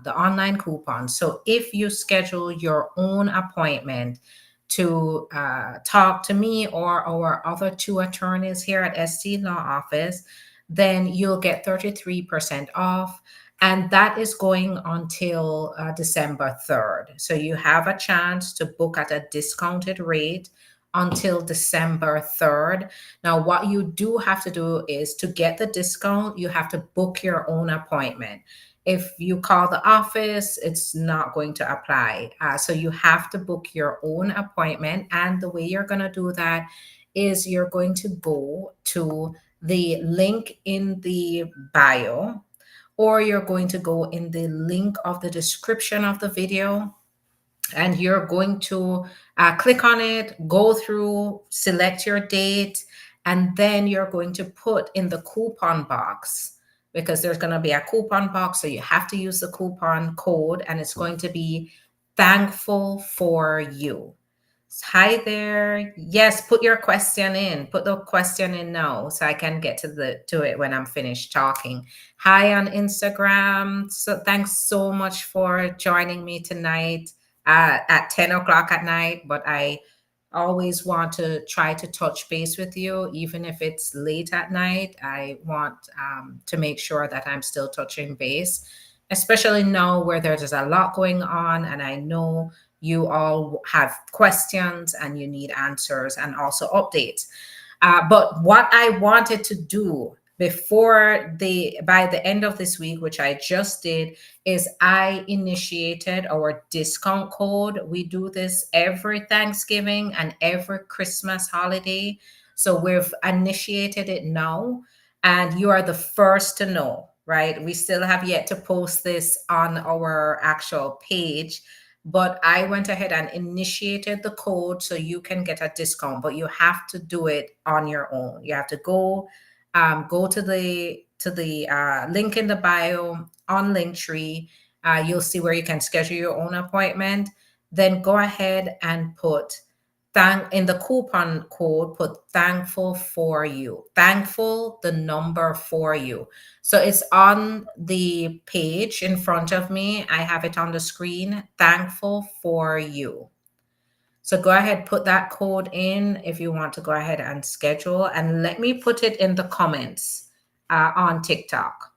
the online coupon. So if you schedule your own appointment to talk to me or our other two attorneys here at ST Law Office, then you'll get 33% off. And that is going until December 3rd. So you have a chance to book at a discounted rate until December 3rd. Now, what you do have to do is to get the discount, you have to book your own appointment. If you call the office, it's not going to apply. So you have to book your own appointment. And the way you're going to do that is you're going to go to the link in the bio, or you're going to go in the link of the description of the video, and you're going to click on it, go through, select your date, and then you're going to put in the coupon box, because there's going to be a coupon box. So you have to use the coupon code, and it's going to be thankful for you. Hi there. Yes, put your question in. Put the question in now so I can get to it when I'm finished talking. Hi on Instagram. So thanks so much for joining me tonight at 10 o'clock at night. But I always want to try to touch base with you, even if it's late at night. I want to make sure that I'm still touching base, especially now where there's a lot going on, and I know you all have questions and you need answers and also updates. But what I wanted to do by the end of this week, which I just did, is I initiated our discount code. We do this every Thanksgiving and every Christmas holiday. So we've initiated it now, and you are the first to know, right? We still have yet to post this on our actual page, but I went ahead and initiated the code so you can get a discount, but you have to do it on your own. You have to go to the link in the bio on Linktree. You'll see where you can schedule your own appointment. Then go ahead and put in the coupon code, put thankful for you. Thankful, the number for you. So it's on the page in front of me. I have it on the screen. Thankful for you. So go ahead, put that code in if you want to go ahead and schedule, and let me put it in the comments on TikTok.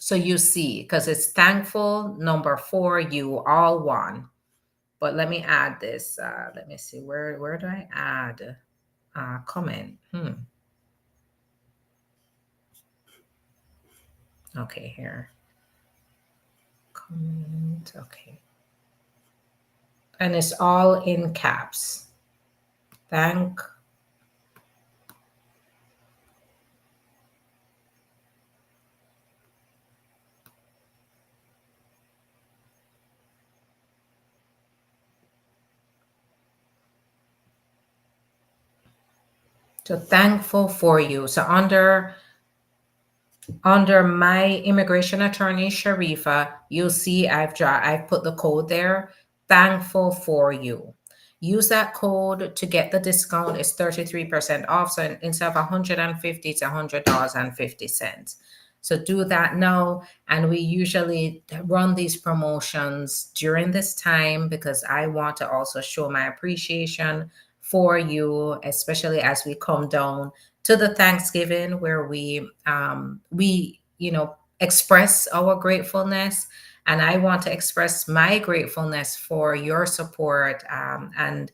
So you see, because it's thankful number for you, all one. But let me add this. Let me see, where do I add comment? Okay, here. Comment, okay. And it's all in caps. Thank. So thankful for you. So under my immigration attorney, Sharifa, you'll see I've put the code there. Thankful for you. Use that code to get the discount. It's 33% off. So instead of $150, it's $100.50. So do that now. And we usually run these promotions during this time because I want to also show my appreciation for you, especially as we come down to the Thanksgiving where we express our gratefulness. And I want to express my gratefulness for your support and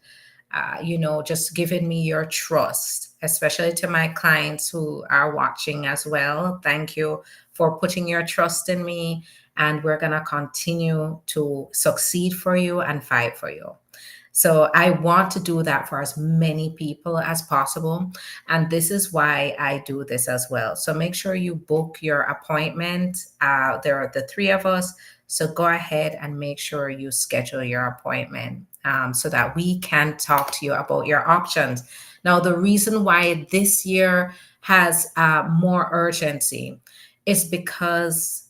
just giving me your trust, especially to my clients who are watching as well. Thank you for putting your trust in me. And we're going to continue to succeed for you and fight for you. So I want to do that for as many people as possible. And this is why I do this as well. So make sure you book your appointment. There are the three of us. So go ahead and make sure you schedule your appointment so that we can talk to you about your options. Now, the reason why this year has more urgency is because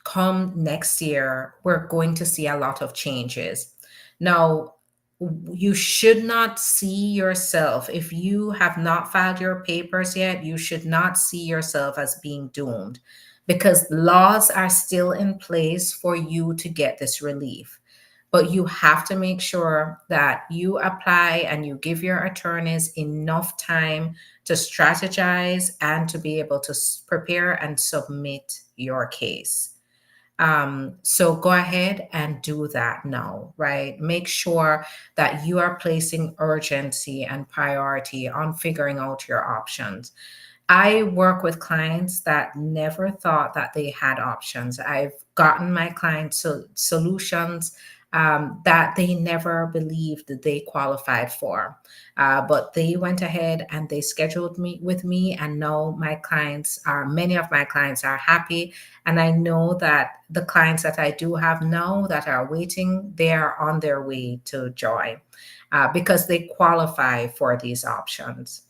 come next year, we're going to see a lot of changes. Now, you should not see yourself, if you have not filed your papers yet, you should not see yourself as being doomed. because laws are still in place for you to get this relief. But you have to make sure that you apply and you give your attorneys enough time to strategize and to be able to prepare and submit your case. So go ahead and do that now, right? Make sure that you are placing urgency and priority on figuring out your options. I work with clients that never thought that they had options. I've gotten my clients solutions that they never believed that they qualified for. But they went ahead and they scheduled me with me, and now many of my clients are happy. And I know that the clients that I do have now that are waiting, they are on their way to joy because they qualify for these options.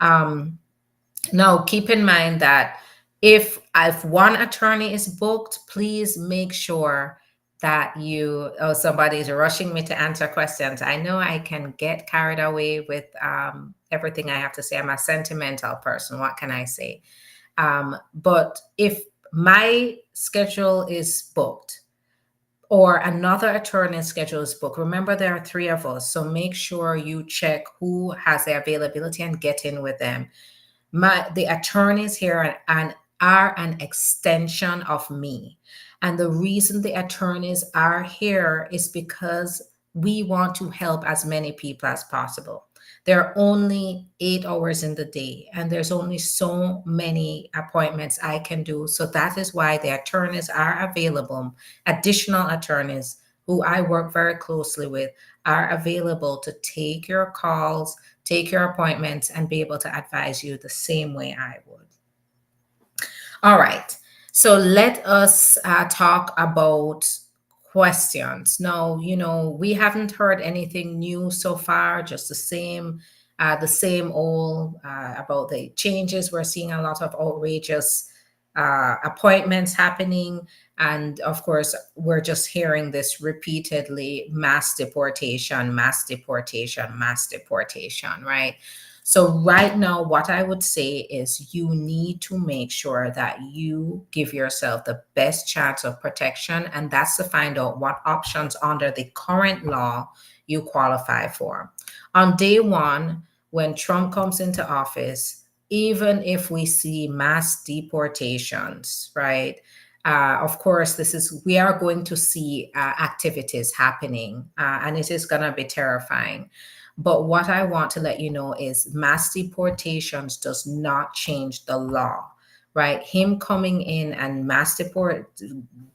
Um, Now, keep in mind that if one attorney is booked, please make sure that somebody is rushing me to answer questions. I know I can get carried away with everything I have to say. I'm a sentimental person. What can I say? But if my schedule is booked or another attorney's schedule is booked, remember there are three of us. So make sure you check who has the availability and get in with them. The attorneys here and are an extension of me, and the reason the attorneys are here is because we want to help as many people as possible. There are only 8 hours in the day, and there's only so many appointments I can do. So that is why the attorneys are available. Additional attorneys who I work very closely with are available to take your calls, take your appointments, and be able to advise you the same way I would. All right. So let us talk about questions. Now, we haven't heard anything new so far, just the same old about the changes. We're seeing a lot of outrageous appointments happening. And of course, we're just hearing this repeatedly: mass deportation, mass deportation, mass deportation, right? So, right now, what I would say is you need to make sure that you give yourself the best chance of protection, and that's to find out what options under the current law you qualify for. On day one, when Trump comes into office, even if we see mass deportations, right? Of course, we are going to see activities happening, and it is going to be terrifying. But what I want to let you know is mass deportations does not change the law, right? Him coming in and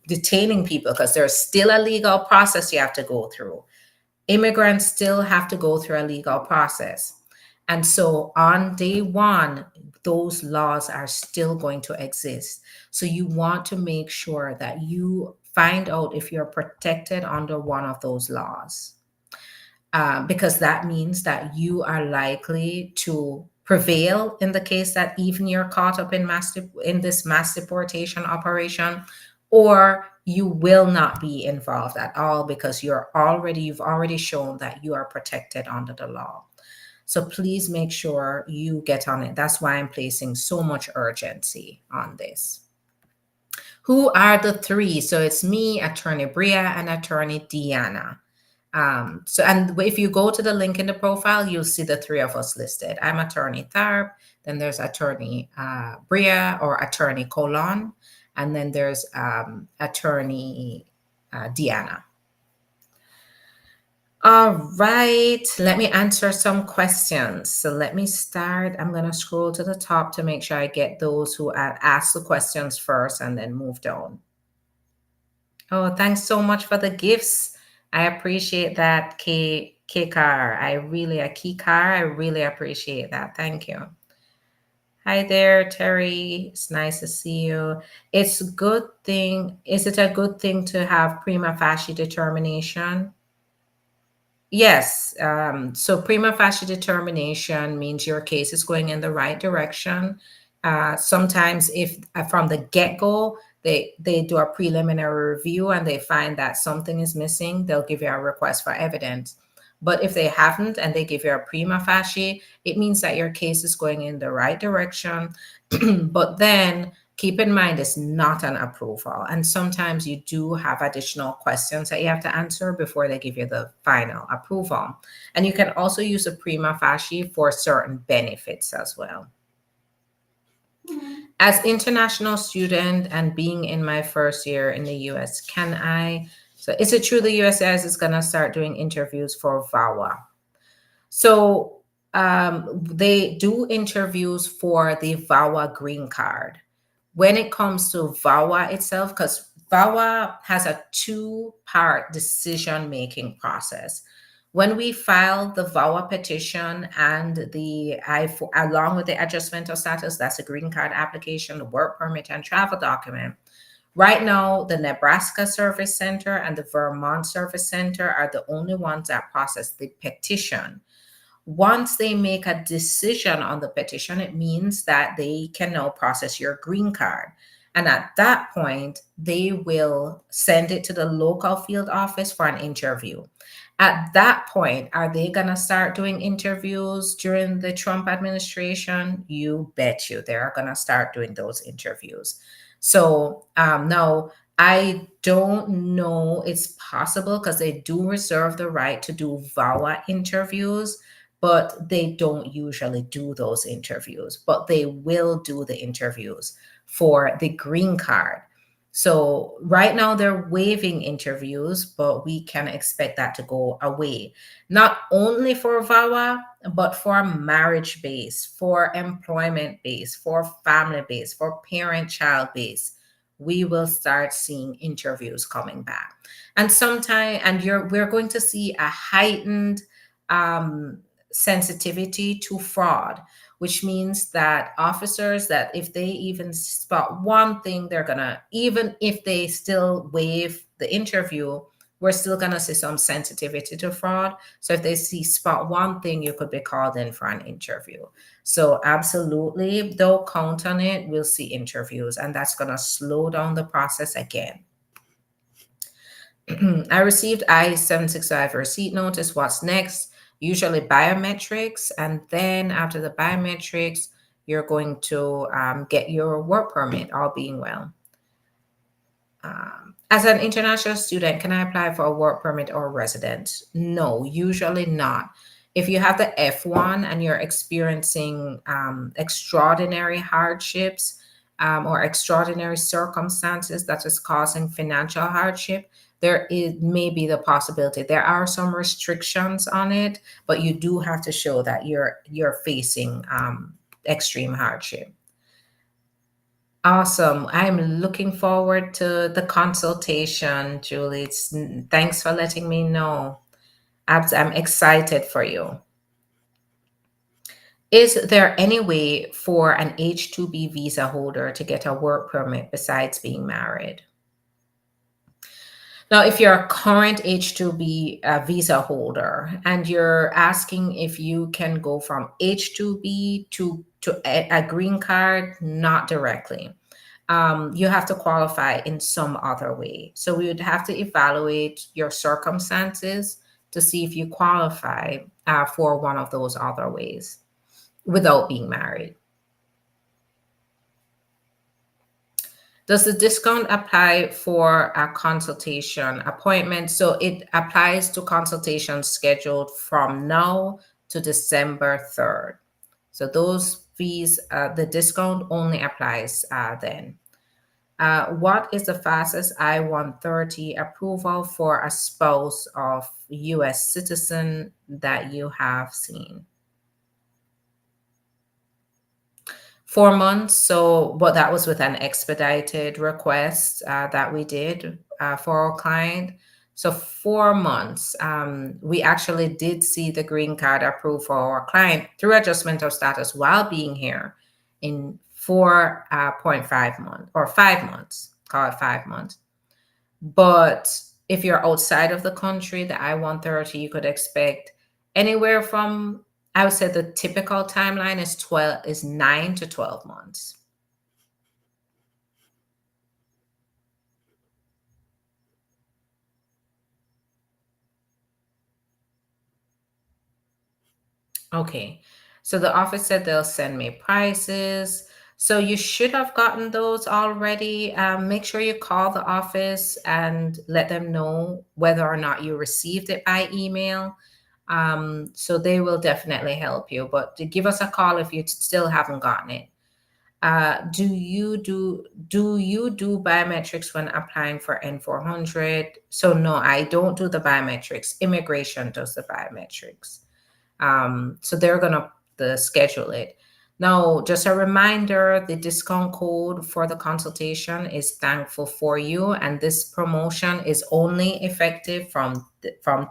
detaining people, because there's still a legal process you have to go through. Immigrants still have to go through a legal process. And so on day one, those laws are still going to exist. So you want to make sure that you find out if you're protected under one of those laws. Because that means that you are likely to prevail in the case that even you're caught up in this mass deportation operation, or you will not be involved at all because you've already shown that you are protected under the law. So please make sure you get on it. That's why I'm placing so much urgency on this. Who are the three? So it's me, Attorney Bria, and Attorney Deanna. And if you go to the link in the profile, you'll see the three of us listed. I'm Attorney Tharpe, then there's Attorney Bria or Attorney Colon, and then there's Attorney Deanna. All right, let me answer some questions. So let me start. I'm going to scroll to the top to make sure I get those who asked the questions first and then move down. Oh, thanks so much for the gifts. I appreciate that, Kikar. I really appreciate that. Thank you. Hi there, Terry. It's nice to see you. Is it a good thing to have prima facie determination? Yes. So prima facie determination means your case is going in the right direction. Sometimes if from the get-go, they do a preliminary review and they find that something is missing, they'll give you a request for evidence. But if they haven't and they give you a prima facie, it means that your case is going in the right direction. But then Keep in mind, it's not an approval. And sometimes you do have additional questions that you have to answer before they give you the final approval. And you can also use a prima facie for certain benefits as well. As international student and being in my first year in the US, so is it true the USCIS is going to start doing interviews for VAWA? So they do interviews for the VAWA green card. When it comes to VAWA itself, because VAWA has a two-part decision-making process. When we file the VAWA petition and the along with the adjustment of status, that's a green card application, the work permit, and travel document. Right now, the Nebraska Service Center and the Vermont Service Center are the only ones that process the petition. Once they make a decision on the petition, it means that they can now process your green card. And at that point, they will send it to the local field office for an interview. At that point, are they going to start doing interviews during the Trump administration? You bet you they're going to start doing those interviews. So now I don't know, it's possible because they do reserve the right to do VAWA interviews, but they don't usually do those interviews, but they will do the interviews for the green card. So right now they're waiving interviews, but we can expect that to go away. Not only for VAWA, but for marriage base, for employment base, for family base, for parent-child base. We will start seeing interviews coming back. And we're going to see a heightened sensitivity to fraud, which means that officers, that if they even spot one thing, they're gonna, even if they still waive the interview, we're still gonna see some sensitivity to fraud. So if they spot one thing, you could be called in for an interview. So absolutely, they'll count on it. We'll see interviews, and that's gonna slow down the process again. I received I-765 receipt notice. What's next? Usually biometrics, and then after the biometrics, you're going to get your work permit, all being well. As an international student, can I apply for a work permit or residence? No, usually not. If you have the F1 and you're experiencing extraordinary hardships or extraordinary circumstances that is causing financial hardship, there may be the possibility. There are some restrictions on it, but you do have to show that you're facing extreme hardship. Awesome. I'm looking forward to the consultation, Julie. Thanks for letting me know. I'm excited for you. Is there any way for an H-2B visa holder to get a work permit besides being married? Now, if you're a current H-2B visa holder and you're asking if you can go from H-2B to a green card, not directly. You have to qualify in some other way. So we would have to evaluate your circumstances to see if you qualify for one of those other ways without being married. Does the discount apply for a consultation appointment? So it applies to consultations scheduled from now to December 3rd. So those fees, the discount only applies then. What is the fastest I-130 approval for a spouse of U.S. citizen that you have seen? 4 months. So, but that was with an expedited request that we did for our client. So 4 months. We actually did see the green card approved for our client through adjustment of status while being here in 4.5 months or 5 months, call it 5 months. But if you're outside of the country, the I-130, you could expect anywhere from, I would say the typical timeline is 9 to 12 months. Okay. So the office said they'll send me prices. So you should have gotten those already. Make sure you call the office and let them know whether or not you received it by email. So they will definitely help you. But to give us a call if you still haven't gotten it. Do you do biometrics when applying for N400? So no, I don't do the biometrics. Immigration does the biometrics. So they're gonna schedule it. Now, just a reminder, the discount code for the consultation is thankful for you, and this promotion is only effective from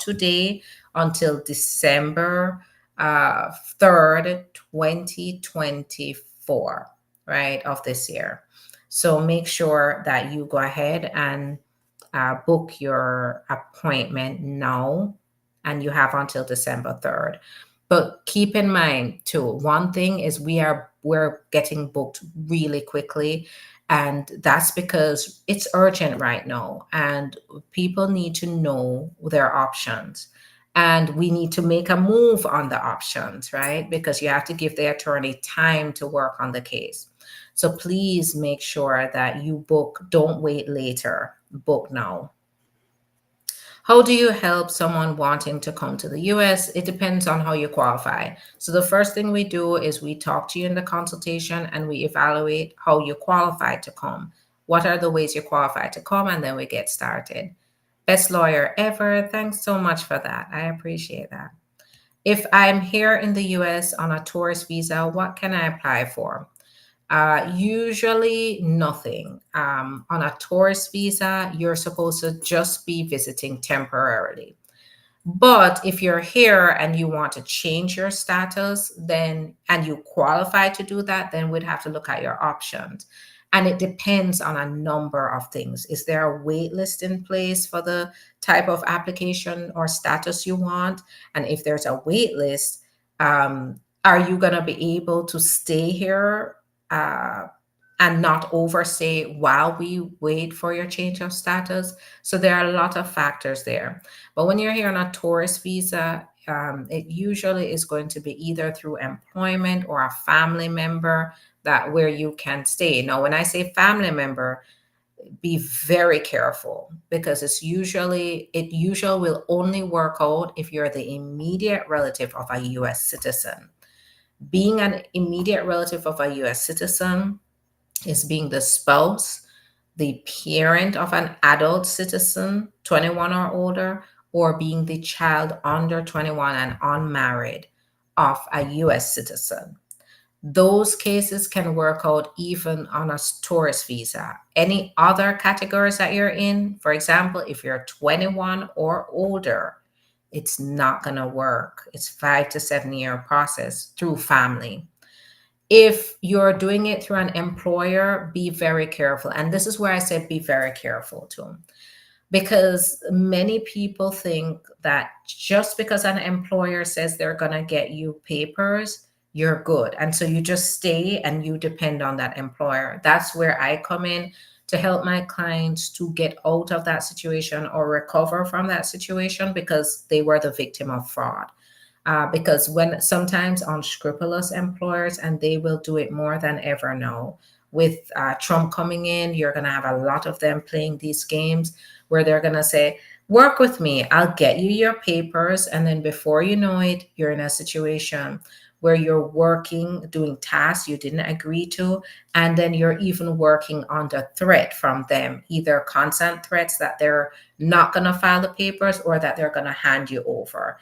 today until December 3rd, 2024, right, of this year. So make sure that you go ahead and book your appointment now, and you have until December 3rd. But keep in mind too, one thing is we're getting booked really quickly, and that's because it's urgent right now, and people need to know their options. And we need to make a move on the options, right? Because you have to give the attorney time to work on the case. So please make sure that you book, don't wait later, book now. How do you help someone wanting to come to the US? It depends on how you qualify. So the first thing we do is we talk to you in the consultation and we evaluate how you qualify to come. What are the ways you qualify to come? And then we get started. Best lawyer ever. Thanks so much for that. I appreciate that. If I'm here in the US on a tourist visa, what can I apply for? Usually nothing. On a tourist visa, you're supposed to just be visiting temporarily. But if you're here and you want to change your status, then and you qualify to do that, then we'd have to look at your options. And it depends on a number of things. Is there a wait list in place for the type of application or status you want? And if there's a wait list, are you going to be able to stay here uh, and not overstay while we wait for your change of status? So there are a lot of factors there. But when you're here on a tourist visa, it usually is going to be either through employment or a family member that where you can stay. Now, when I say family member, be very careful because it usually will only work out if you're the immediate relative of a US citizen. Being an immediate relative of a US citizen is being the spouse, the parent of an adult citizen, 21 or older, or being the child under 21 and unmarried of a US citizen. Those cases can work out even on a tourist visa. Any other categories that you're in, for example, if you're 21 or older, it's not going to work. It's 5 to 7 year process through family. If you're doing it through an employer, be very careful. And this is where I said be very careful too, because many people think that just because an employer says they're going to get you papers, you're good. And so you just stay and you depend on that employer. That's where I come in to help my clients to get out of that situation or recover from that situation because they were the victim of fraud. Because when sometimes unscrupulous employers, and they will do it more than ever now. With Trump coming in, you're going to have a lot of them playing these games where they're going to say, work with me, I'll get you your papers. And then before you know it, you're in a situation where you're working, doing tasks you didn't agree to. And then you're even working under threat from them, either constant threats that they're not going to file the papers or that they're going to hand you over.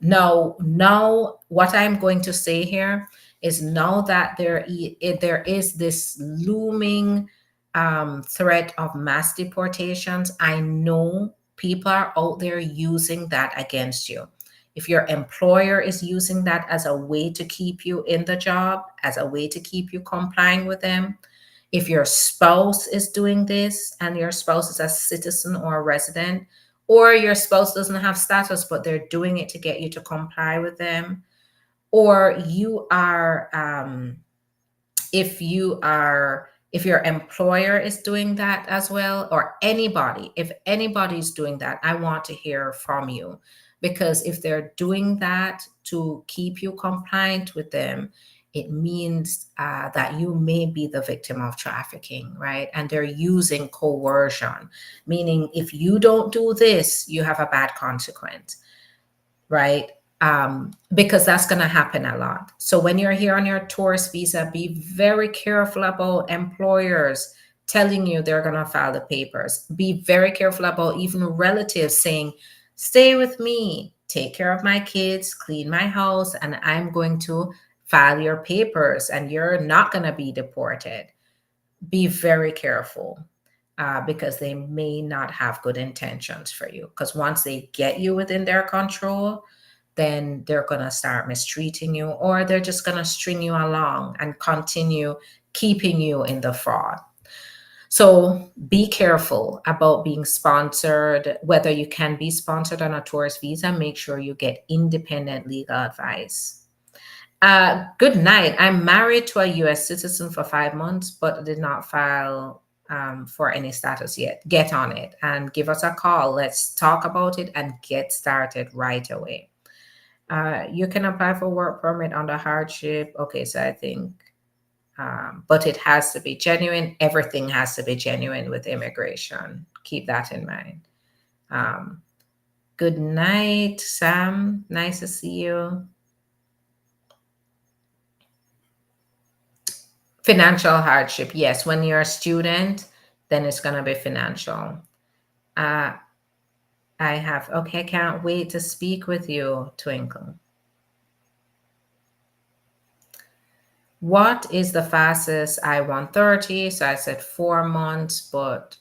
Now, what I'm going to say here is now that there is this looming threat of mass deportations, I know people are out there using that against you. If your employer is using that as a way to keep you in the job, as a way to keep you complying with them, if your spouse is doing this and your spouse is a citizen or a resident, or your spouse doesn't have status, but they're doing it to get you to comply with them, or you are, if your employer is doing that as well, or anybody, if anybody's doing that, I want to hear from you. Because if they're doing that to keep you compliant with them, it means that you may be the victim of trafficking, right? And they're using coercion, meaning if you don't do this, you have a bad consequence, right? Because that's going to happen a lot. So when you're here on your tourist visa, be very careful about employers telling you they're going to file the papers. Be very careful about even relatives saying, stay with me, take care of my kids, clean my house, and I'm going to file your papers and you're not going to be deported. Be very careful because they may not have good intentions for you. Because once they get you within their control, then they're going to start mistreating you, or they're just going to string you along and continue keeping you in the fraud. So be careful about being sponsored, whether you can be sponsored on a tourist visa. Make sure you get independent legal advice. Good night. I'm married to a US citizen for 5 months, but did not file for any status yet. Get on it and give us a call. Let's talk about it and get started right away. You can apply for work permit under hardship. Okay, so I think, but it has to be genuine. Everything has to be genuine with immigration. Keep that in mind. Good night, Sam. Nice to see you. Financial hardship. Yes, when you're a student, then it's going to be financial. Uh, I have, okay, can't wait to speak with you, Twinkle. What is the fastest I-130? So I said 4 months, but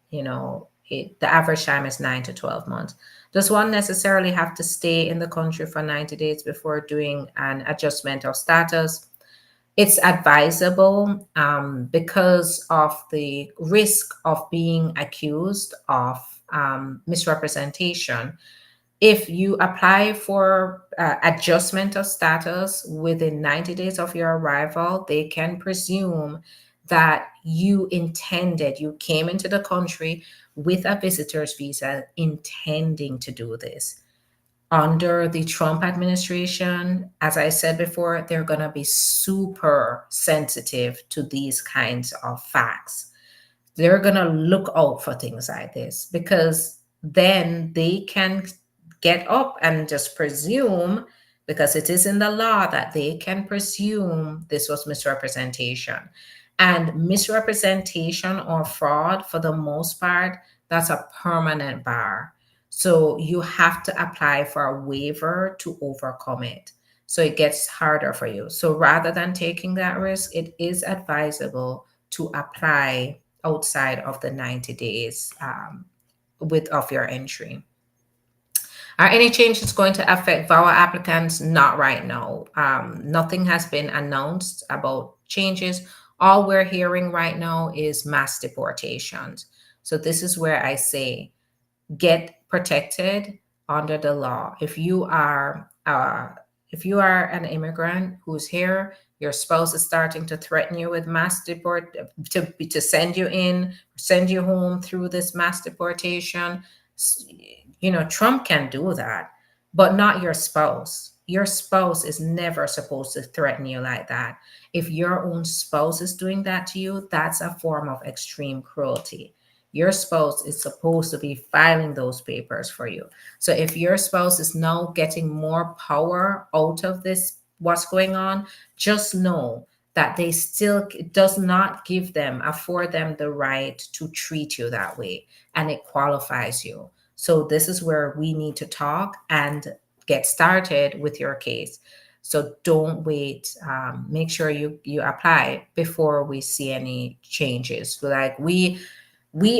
the average time is 9 to 12 months. Does one necessarily have to stay in the country for 90 days before doing an adjustment of status? It's advisable because of the risk of being accused of misrepresentation. If you apply for adjustment of status within 90 days of your arrival, they can presume that you came into the country with a visitor's visa intending to do this. Under the Trump administration, as I said before, they're going to be super sensitive to these kinds of facts. They're going to look out for things like this because then they can get up and just presume, because it is in the law that they can presume this was misrepresentation. And misrepresentation or fraud, for the most part, that's a permanent bar. So you have to apply for a waiver to overcome it. So it gets harder for you. So rather than taking that risk, it is advisable to apply outside of the 90 days of your entry. Are any changes going to affect VAWA applicants? Not right now. Nothing has been announced about changes. All we're hearing right now is mass deportations. So this is where I say, get protected under the law. If you are an immigrant who's here, your spouse is starting to threaten you with mass deport to send you home through this mass deportation. Trump can do that, but not your spouse. Your spouse is never supposed to threaten you like that. If your own spouse is doing that to you, that's a form of extreme cruelty. Your spouse is supposed to be filing those papers for you. So if your spouse is now getting more power out of this, what's going on, just know that they still does not afford them the right to treat you that way, and it qualifies you. So this is where we need to talk and get started with your case. So don't wait. Make sure you apply before we see any changes. Like we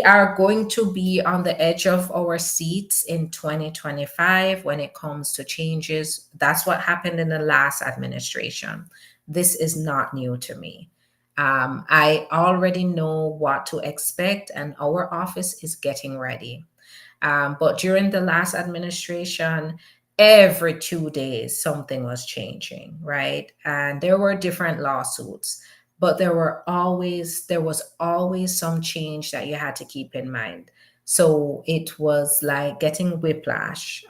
are going to be on the edge of our seats in 2025 when it comes to changes. That's what happened in the last administration. This is not new to me. I already know what to expect, and our office is getting ready. But during the last administration, every 2 days, something was changing, right? And there were different lawsuits, but there was always some change that you had to keep in mind. So it was like getting whiplash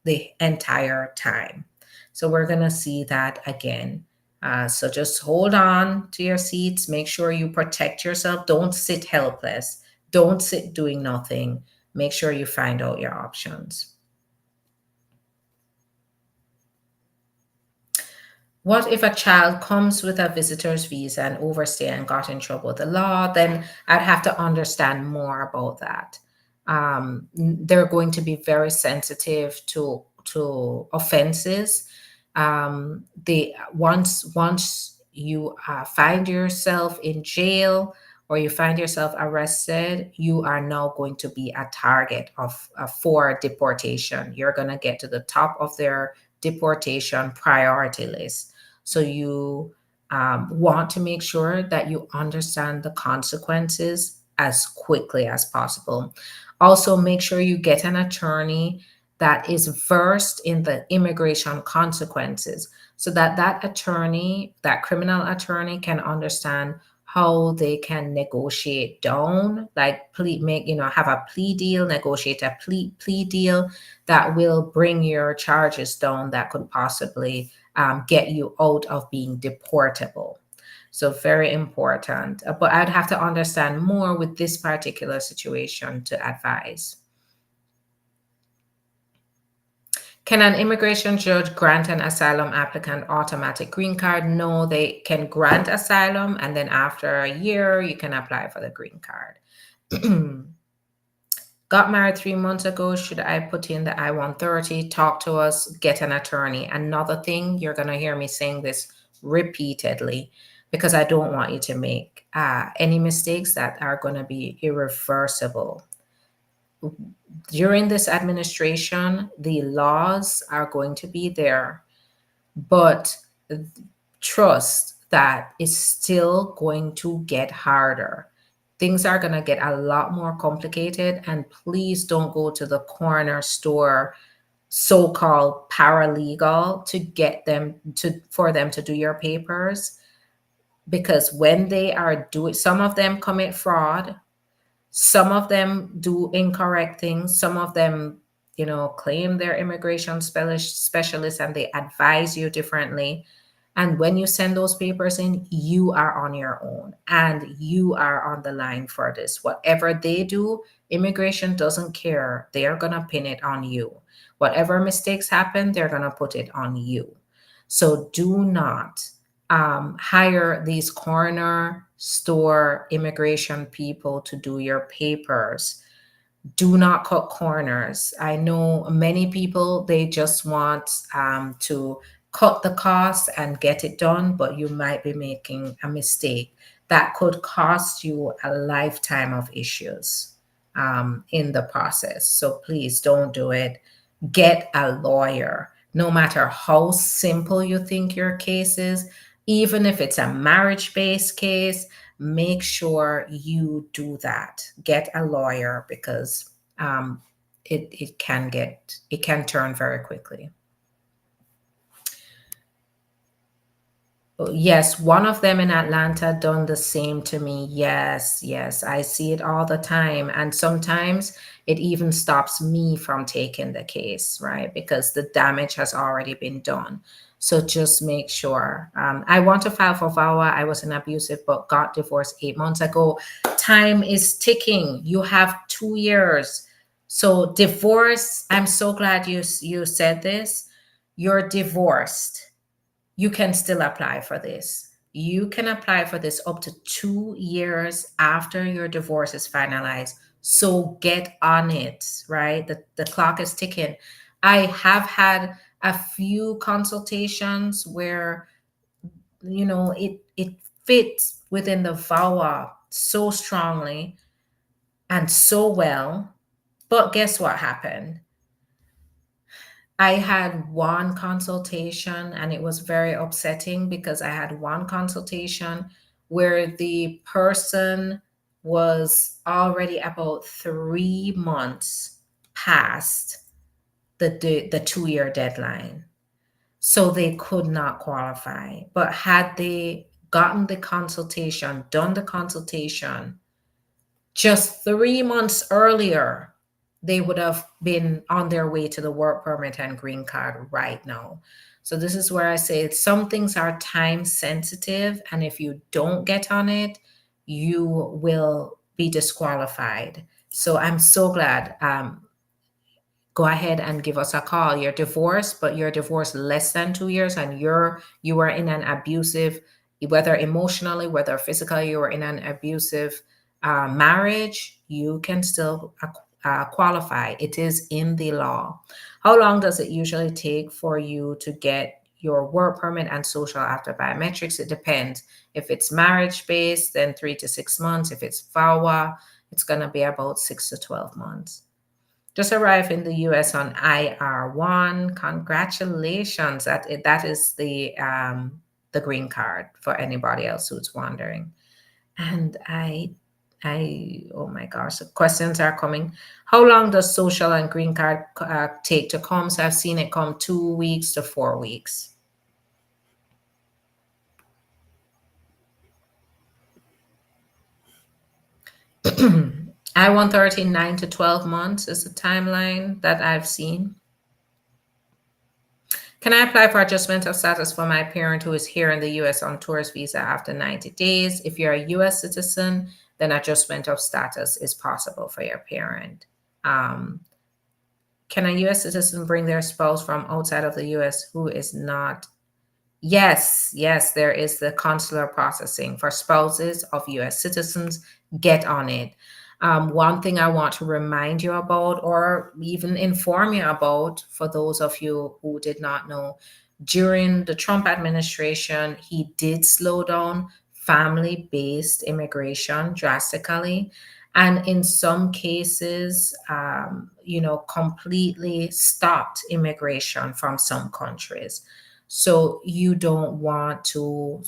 the entire time. So we're going to see that again. So just hold on to your seats. Make sure you protect yourself. Don't sit helpless. Don't sit doing nothing. Make sure you find out your options. What if a child comes with a visitor's visa and overstay and got in trouble with the law? Then I'd have to understand more about that. They're going to be very sensitive to offenses. They once you find yourself in jail or you find yourself arrested, you are now going to be a target of for deportation. You're going to get to the top of their deportation priority list. So you want to make sure that you understand the consequences as quickly as possible. Also, make sure you get an attorney that is versed in the immigration consequences so that that attorney, that criminal attorney, can understand how they can negotiate down, like have a plea deal, negotiate a plea deal that will bring your charges down, that could possibly get you out of being deportable. So very important. But I'd have to understand more with this particular situation to advise. Can an immigration judge grant an asylum applicant automatic green card? No, they can grant asylum, and then after a year, you can apply for the green card. Got married 3 months ago. Should I put in the I-130? Talk to us, get an attorney. Another thing, you're going to hear me saying this repeatedly because I don't want you to make any mistakes that are going to be irreversible. During this administration, the laws are going to be there, but trust that it's still going to get harder. Things are going to get a lot more complicated, and please don't go to the corner store so-called paralegal to get them for them to do your papers, because when they are doing, some of them commit fraud, some of them do incorrect things, some of them claim they're immigration specialists and they advise you differently. And when you send those papers in, you are on your own and you are on the line for this. Whatever they do, immigration doesn't care. They are going to pin it on you. Whatever mistakes happen, they're going to put it on you. So do not hire these corner store immigration people to do your papers. Do not cut corners. I know many people, they just want to cut the cost and get it done, but you might be making a mistake that could cost you a lifetime of issues in the process. So please don't do it. Get a lawyer. No matter how simple you think your case is, even if it's a marriage-based case, make sure you do that. Get a lawyer, because it can turn very quickly. Yes, one of them in Atlanta done the same to me. Yes, I see it all the time. And sometimes it even stops me from taking the case, right? Because the damage has already been done. So just make sure. I want to file for VAWA. I was an abusive but got divorced 8 months ago. Time is ticking. You have 2 years. So divorce, I'm so glad you said this. You're divorced. You can still apply for this. You can apply for this up to 2 years after your divorce is finalized. So get on it, right? The clock is ticking. I have had a few consultations where, it fits within the VAWA so strongly and so well. But guess what happened? I had one consultation and it was very upsetting because I had one consultation where the person was already about 3 months past the 2 year deadline. So they could not qualify. But had they gotten the consultation, done the consultation just 3 months earlier, they would have been on their way to the work permit and green card right now. So this is where I say some things are time sensitive, and if you don't get on it, you will be disqualified. So I'm so glad. Go ahead and give us a call. You're divorced, but you're divorced less than 2 years, and you are in an abusive, whether emotionally, whether physically, you are in an abusive marriage. You can still qualify. It is in the law. How long does it usually take for you to get your work permit and social after biometrics? It depends. If it's marriage based, then 3 to 6 months. If it's VAWA, it's going to be about 6 to 12 months. Just arrived in the US on IR1. Congratulations. That is the green card for anybody else who's wondering. And oh my gosh, the questions are coming. How long does social and green card take to come? So I've seen it come 2 weeks to 4 weeks. I-130, 9 to 12 months is the timeline that I've seen. Can I apply for adjustment of status for my parent who is here in the US on tourist visa after 90 days? If you're a US citizen, then adjustment of status is possible for your parent. Can a US citizen bring their spouse from outside of the US who is not? Yes, there is the consular processing for spouses of US citizens. Get on it. One thing I want to remind you about, or even inform you about, for those of you who did not know, during the Trump administration, he did slow down family based immigration drastically. And in some cases, completely stopped immigration from some countries. So you don't want to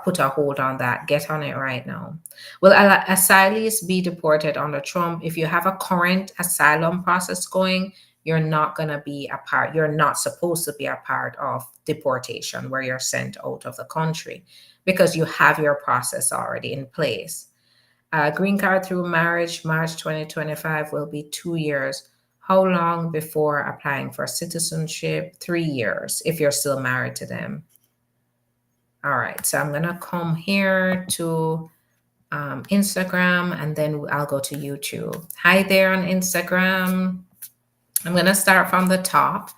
put a hold on that. Get on it right now. Will asylees be deported under Trump? If you have a current asylum process going, you're not going to be a part, you're not supposed to be a part of deportation where you're sent out of the country because you have your process already in place. Green card through marriage, March 2025 will be 2 years. How long before applying for citizenship? 3 years if you're still married to them. All right, so I'm gonna come here to Instagram, and then I'll go to YouTube. Hi there on Instagram. I'm gonna start from the top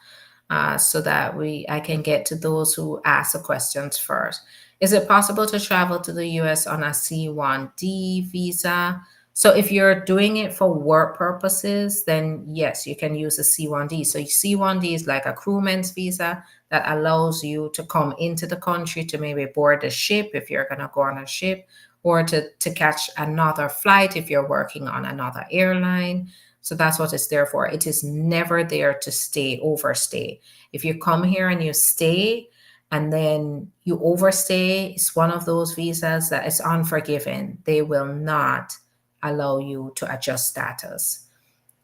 so that I can get to those who ask the questions first. Is it possible to travel to the US on a C1D visa? So if you're doing it for work purposes, then yes, you can use a C1D. So C1D is like a crewman's visa that allows you to come into the country to maybe board a ship if you're going to go on a ship, or to catch another flight if you're working on another airline. So that's what it's there for. It is never there to overstay. If you come here and you stay and then you overstay, it's one of those visas that is unforgiving. They will not allow you to adjust status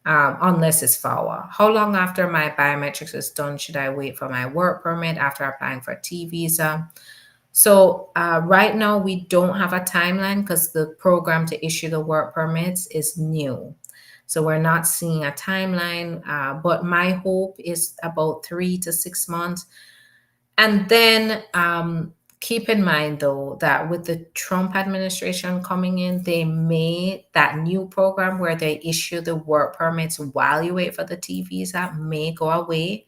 unless it's VAWA. How long after my biometrics is done should I wait for my work permit after applying for T visa? So right now we don't have a timeline because the program to issue the work permits is new. So we're not seeing a timeline, but my hope is about 3 to 6 months. And then keep in mind, though, that with the Trump administration coming in, that new program where they issue the work permits while you wait for the T visa may go away.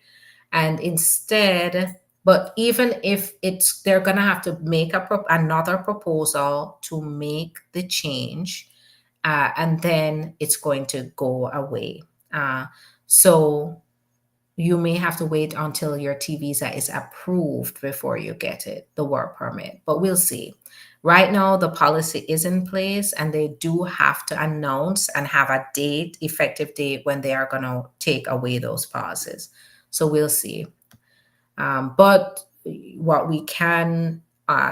And instead, but even if they're going to have to make another proposal to make the change, and then it's going to go away. So you may have to wait until your T visa is approved before you get it, the work permit. But we'll see. Right now, the policy is in place, and they do have to announce and have a effective date when they are going to take away those pauses. So we'll see. But what we can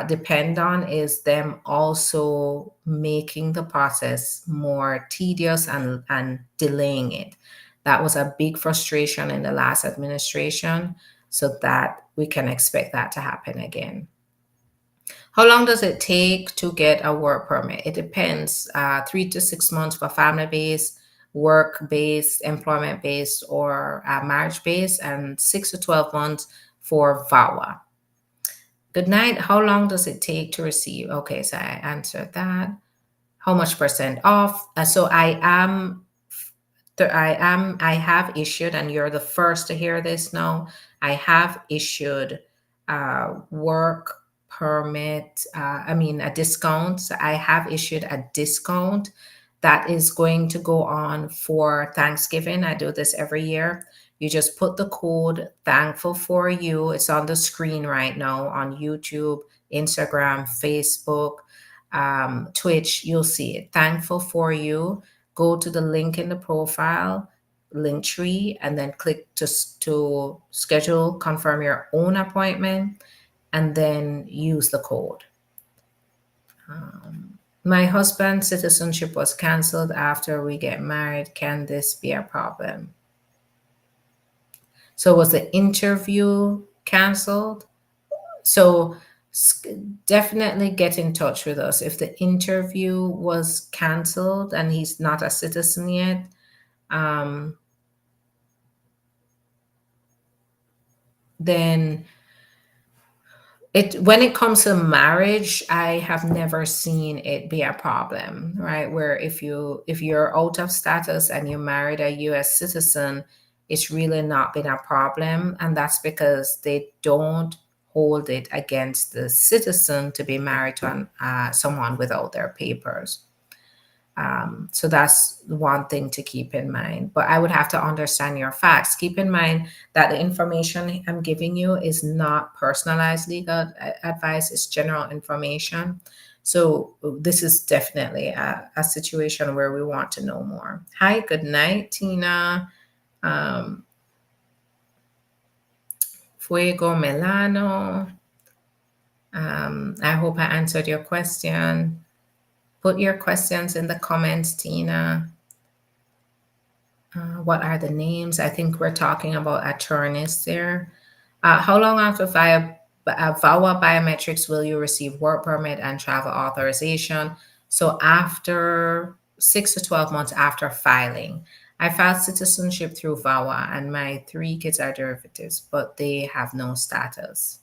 depend on is them also making the process more tedious and delaying it. That was a big frustration in the last administration, so that we can expect that to happen again. How long does it take to get a work permit? It depends. 3 to 6 months for family base, work-based, employment-based, or marriage-based, and 6 to 12 months for VAWA. Good night. How long does it take to receive? Okay, so I answered that. How much percent off? So I have issued, and you're the first to hear this now. I have issued work permit, a discount. So I have issued a discount that is going to go on for Thanksgiving. I do this every year. You just put the code thankful for you. It's on the screen right now on YouTube, Instagram, Facebook, Twitch. You'll see it. Thankful for you. Go to the link in the profile, link tree, and then click to schedule, confirm your own appointment, and then use the code. My husband's citizenship was canceled after we get married. Can this be a problem? So was the interview canceled? So definitely get in touch with us. If the interview was canceled and he's not a citizen yet, then when it comes to marriage, I have never seen it be a problem, right? Where if you're out of status and you married a US citizen, it's really not been a problem. And that's because they don't hold it against the citizen to be married to someone without their papers. So that's one thing to keep in mind. But I would have to understand your facts. Keep in mind that the information I'm giving you is not personalized legal advice, it's general information. So this is definitely a situation where we want to know more. Hi, good night, Tina. Fuego Milano. I hope I answered your question. Put your questions in the comments, Tina. What are the names? I think we're talking about attorneys there. How long after VAWA biometrics will you receive work permit and travel authorization? So after 6 to 12 months after filing. I filed citizenship through VAWA, and my 3 kids are derivatives, but they have no status.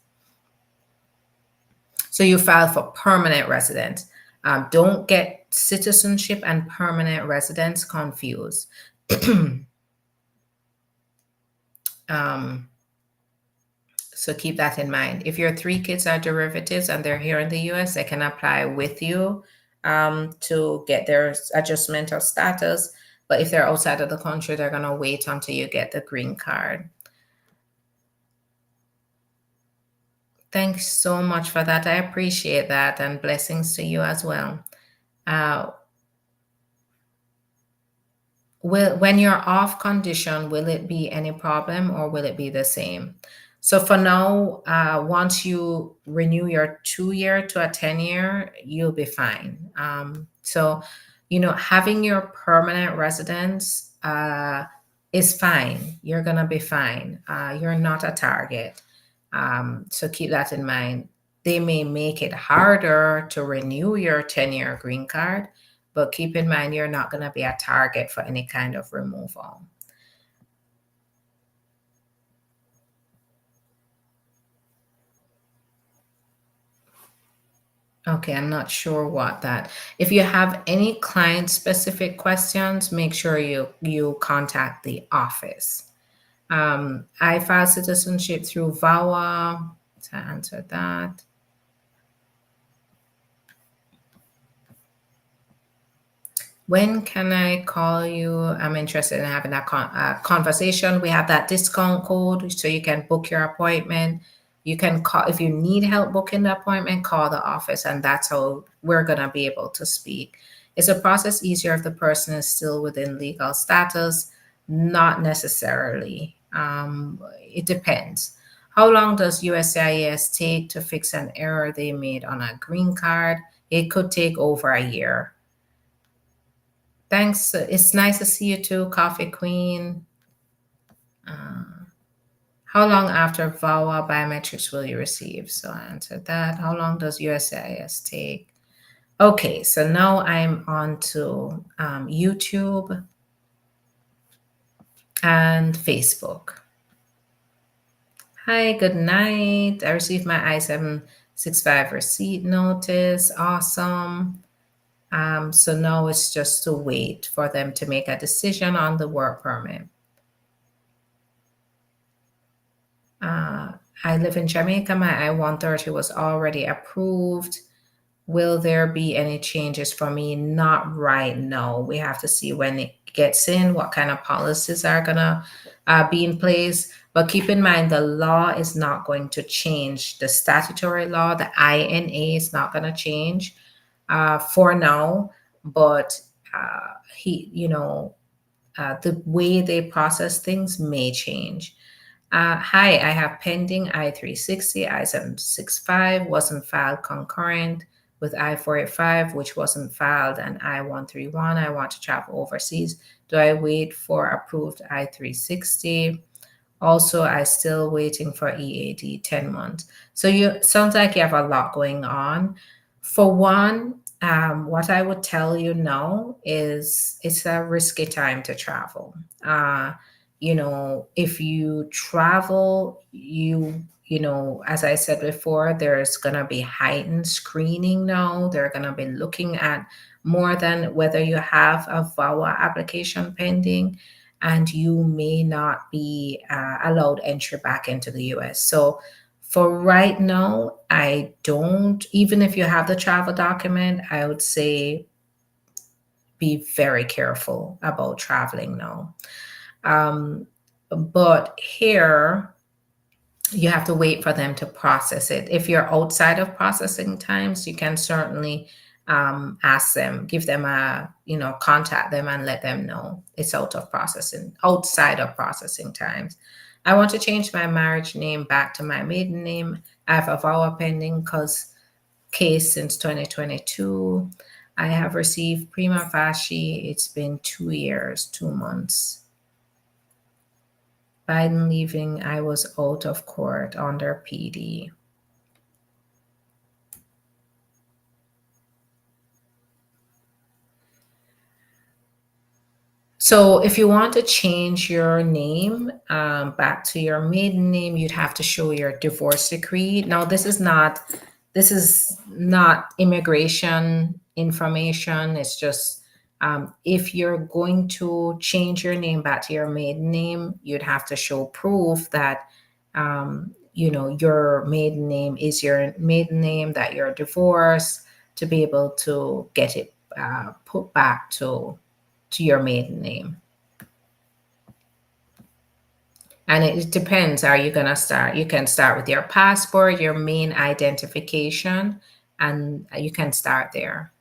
So you file for permanent residence. Don't get citizenship and permanent residence confused. So keep that in mind. If your 3 kids are derivatives and they're here in the US, they can apply with you to get their adjustment of status. But if they're outside of the country, they're going to wait until you get the green card. Thanks so much for that. I appreciate that, and blessings to you as well. When you're off condition, will it be any problem or will it be the same? So for now, once you renew your 2-year to a 10-year, you'll be fine. So, having your permanent residence is fine. You're going to be fine. You're not a target. So keep that in mind. They may make it harder to renew your 10-year green card, but keep in mind you're not going to be a target for any kind of removal. Okay, I'm not sure what that. If you have any client-specific questions, make sure you contact the office. I filed citizenship through VAWA. To answer that. When can I call you? I'm interested in having a conversation. We have that discount code, so you can book your appointment. You can call if you need help booking the appointment, call the office, and that's how we're going to be able to speak. Is the process easier if the person is still within legal status? Not necessarily. It depends. How long does USCIS take to fix an error they made on a green card? It could take over a year. Thanks. It's nice to see you too, Coffee Queen. How long after VAWA biometrics will you receive? So I answered that. How long does USCIS take? Okay, so now I'm on to YouTube. and Facebook. Hi, good night. I received my I-765 receipt notice. Awesome. So now it's just to wait for them to make a decision on the work permit. I live in Jamaica. My I-130 was already approved. Will there be any changes for me? Not right now. We have to see when it gets in, what kind of policies are gonna be in place. But keep in mind, the law is not going to change. The statutory law, the INA, is not gonna change for now. But the way they process things may change. Hi, I have pending I-360, I-765 wasn't filed concurrent with I-485, which wasn't filed, and I-131. I want to travel overseas. Do I wait for approved I-360? Also, I still waiting for EAD 10 months. So you sounds like you have a lot going on. For one, what I would tell you now is it's a risky time to travel. If you travel, as I said before, there's gonna be heightened screening now. They're gonna be looking at more than whether you have a VAWA application pending, and you may not be allowed entry back into the US. So for right now, I don't, even if you have the travel document, I would say be very careful about traveling now. But here, you have to wait for them to process it. If you're outside of processing times, you can certainly ask them, give them contact them and let them know it's outside of processing times. I want to change my marriage name back to my maiden name. I have a VAWA pending case since 2022. I have received prima facie. It's been 2 years, 2 months. Biden leaving, I was out of court under PD. So if you want to change your name back to your maiden name, you'd have to show your divorce decree. Now, this is not immigration information. It's just if you're going to change your name back to your maiden name, you'd have to show proof that your maiden name is your maiden name, that you're divorced, to be able to get it put back to your maiden name. And it depends. Are you going to start? You can start with your passport, your main identification, and you can start there.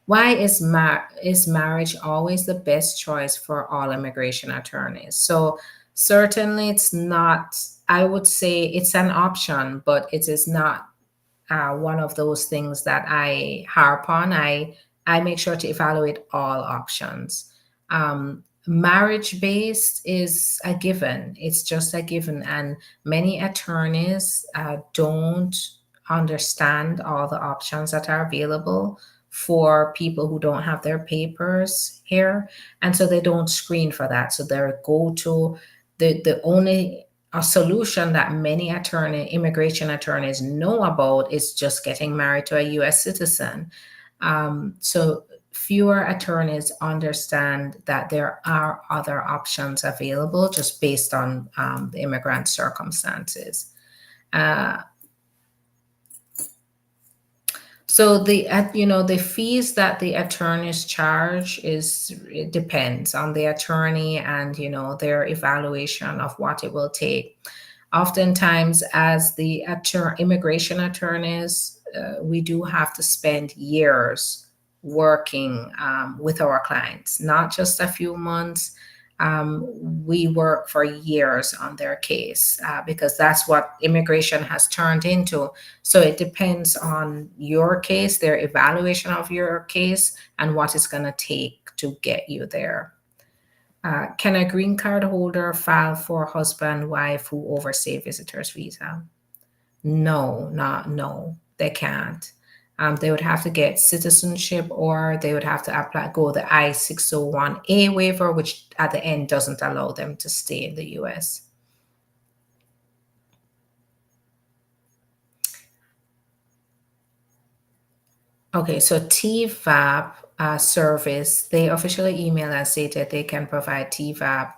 Why is marriage always the best choice for all immigration attorneys? So certainly it's not, I would say it's an option, but it is not one of those things that I harp on. I make sure to evaluate all options. Marriage based is a given. It's just a given, and many attorneys don't understand all the options that are available for people who don't have their papers here, and so they don't screen for that. So they go to the only a solution that many immigration attorneys know about is just getting married to a U.S. citizen. So fewer attorneys understand that there are other options available just based on the immigrant circumstances. So the fees that the attorneys charge it depends on the attorney and their evaluation of what it will take. Oftentimes, as the immigration attorneys, we do have to spend years working with our clients, not just a few months. We work for years on their case because that's what immigration has turned into. So it depends on your case, their evaluation of your case, and what it's going to take to get you there. Can a green card holder file for husband, wife who overstay visitors visa? No, they can't. They would have to get citizenship, or they would have to apply, go the I-601A waiver, which at the end doesn't allow them to stay in the US. Okay, so TVAP service, they officially email and stated they can provide TVAP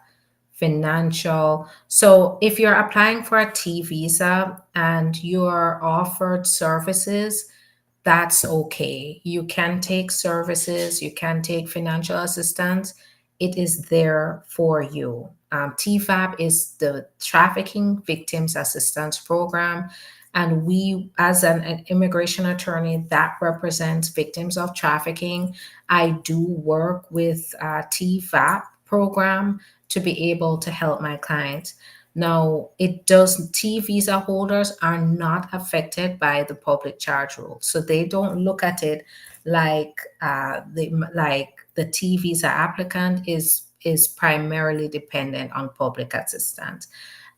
financial. So if you're applying for a T visa and you're offered services, that's okay. You can take services, you can take financial assistance. It is there for you. TFAP is the Trafficking Victims Assistance Program. And we, as an immigration attorney that represents victims of trafficking, I do work with TFAP program to be able to help my clients. Now, it does, T visa holders are not affected by the public charge rule. So they don't look at it like the T visa applicant is primarily dependent on public assistance.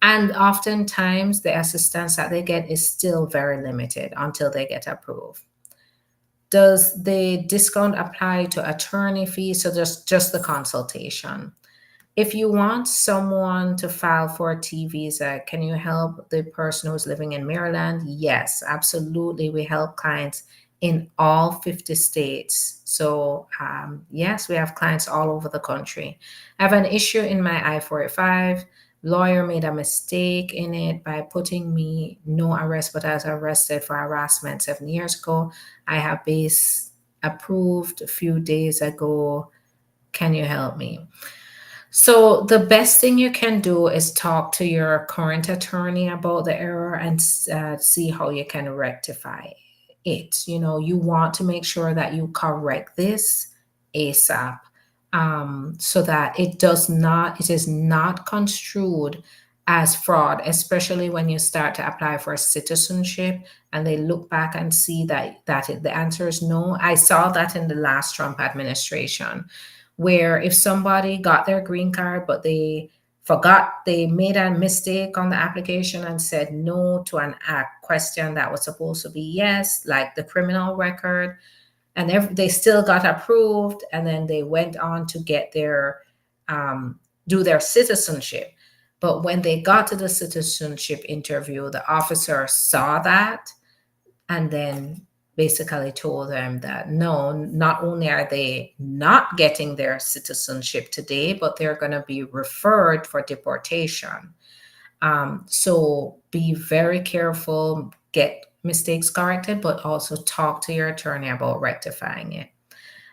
And oftentimes the assistance that they get is still very limited until they get approved. Does the discount apply to attorney fees? So just the consultation. If you want someone to file for a T visa, can you help the person who's living in Maryland? Yes, absolutely. We help clients in all 50 states. So, yes, we have clients all over the country. I have an issue in my I-485. Lawyer made a mistake in it by putting me no arrest, but I was arrested for harassment 7 years ago. I have base approved a few days ago. Can you help me? So the best thing you can do is talk to your current attorney about the error and see how you can rectify it. You know, you want to make sure that you correct this ASAP, so that it is not construed as fraud, especially when you start to apply for citizenship and they look back and see the answer is no. I saw that in the last Trump administration, where if somebody got their green card, but they forgot, they made a mistake on the application and said no to a question that was supposed to be yes, like the criminal record, and they still got approved, and then they went on to get their do their citizenship. But when they got to the citizenship interview, the officer saw that and then basically told them that no, not only are they not getting their citizenship today, but they're going to be referred for deportation. So be very careful, get mistakes corrected, but also talk to your attorney about rectifying it.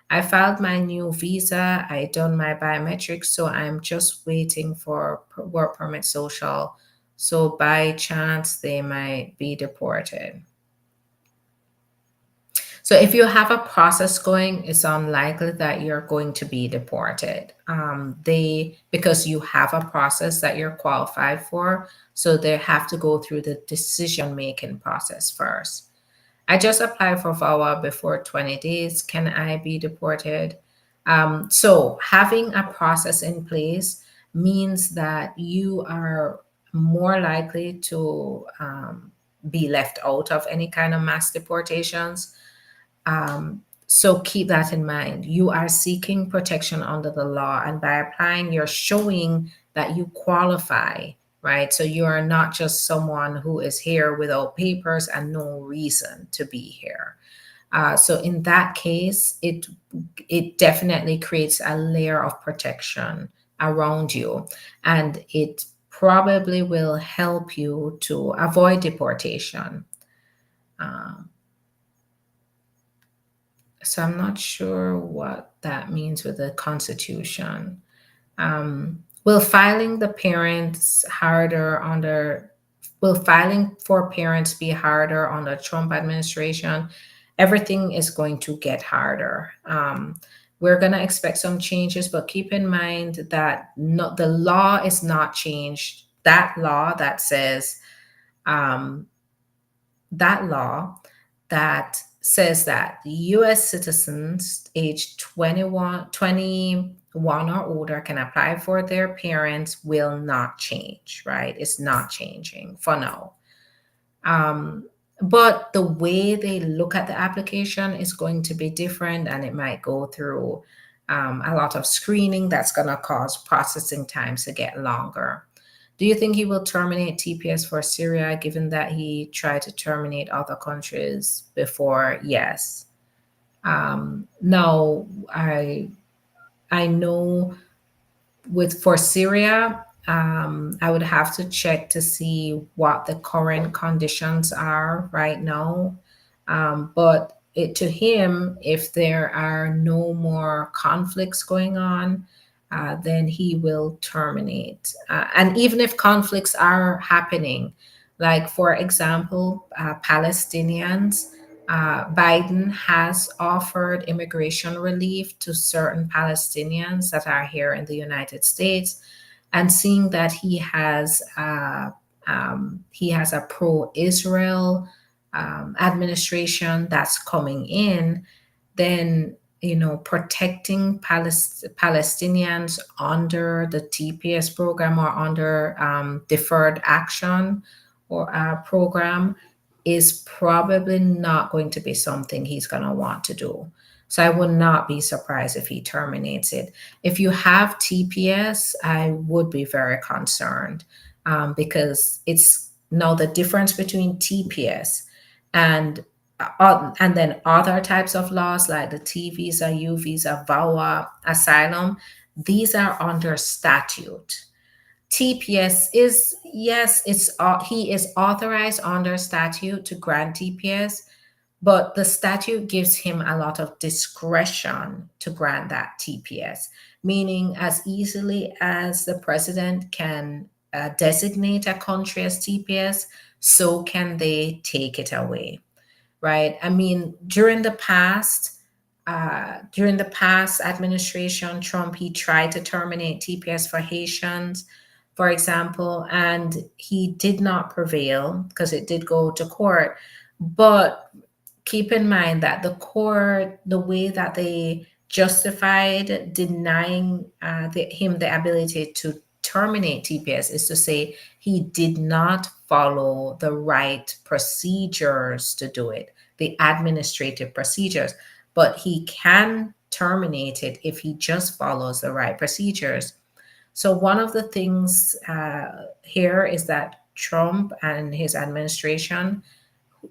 I filed my new visa. I done my biometrics, so I'm just waiting for work permit social. So by chance, they might be deported. So if you have a process going, it's unlikely that you're going to be deported. Because you have a process that you're qualified for, so they have to go through the decision-making process first. I just applied for VAWA before 20 days. Can I be deported? So having a process in place means that you are more likely to be left out of any kind of mass deportations. So keep that in mind. You are seeking protection under the law, and by applying, you're showing that you qualify, right? So you are not just someone who is here without papers and no reason to be here. So in that case, it definitely creates a layer of protection around you, and it probably will help you to avoid deportation. So I'm not sure what that means with the Constitution. Will filing the parents harder under will filing for parents be harder on the Trump administration? Everything is going to get harder. We're going to expect some changes, but keep in mind that the law is not changed. That law that says that U.S. citizens aged 21 or older can apply for their parents will not change, right? It's not changing for now. But the way they look at the application is going to be different, and it might go through a lot of screening that's going to cause processing times to get longer. Do you think he will terminate TPS for Syria, given that he tried to terminate other countries before? Yes. No, I know with for Syria, I would have to check to see what the current conditions are right now. But to him, if there are no more conflicts going on, then he will terminate. And even if conflicts are happening, like for example, Palestinians, Biden has offered immigration relief to certain Palestinians that are here in the United States, and seeing that he has a pro-Israel administration that's coming in, then protecting Palestinians under the TPS program or under deferred action or program is probably not going to be something he's going to want to do. So I would not be surprised if he terminates it. If you have TPS, I would be very concerned because it's now the difference between TPS and then other types of laws like the T visa, U visa, VAWA, asylum. These are under statute. TPS is, yes, he is authorized under statute to grant TPS, but the statute gives him a lot of discretion to grant that TPS, meaning as easily as the president can designate a country as TPS, so can they take it away, right? I mean, during the past administration, Trump, he tried to terminate TPS for Haitians, for example, and he did not prevail because it did go to court. But keep in mind that the court, the way that they justified denying him the ability to terminate TPS is to say he did not follow the right procedures to do it, the administrative procedures, but he can terminate it if he just follows the right procedures. So, one of the things here is that Trump and his administration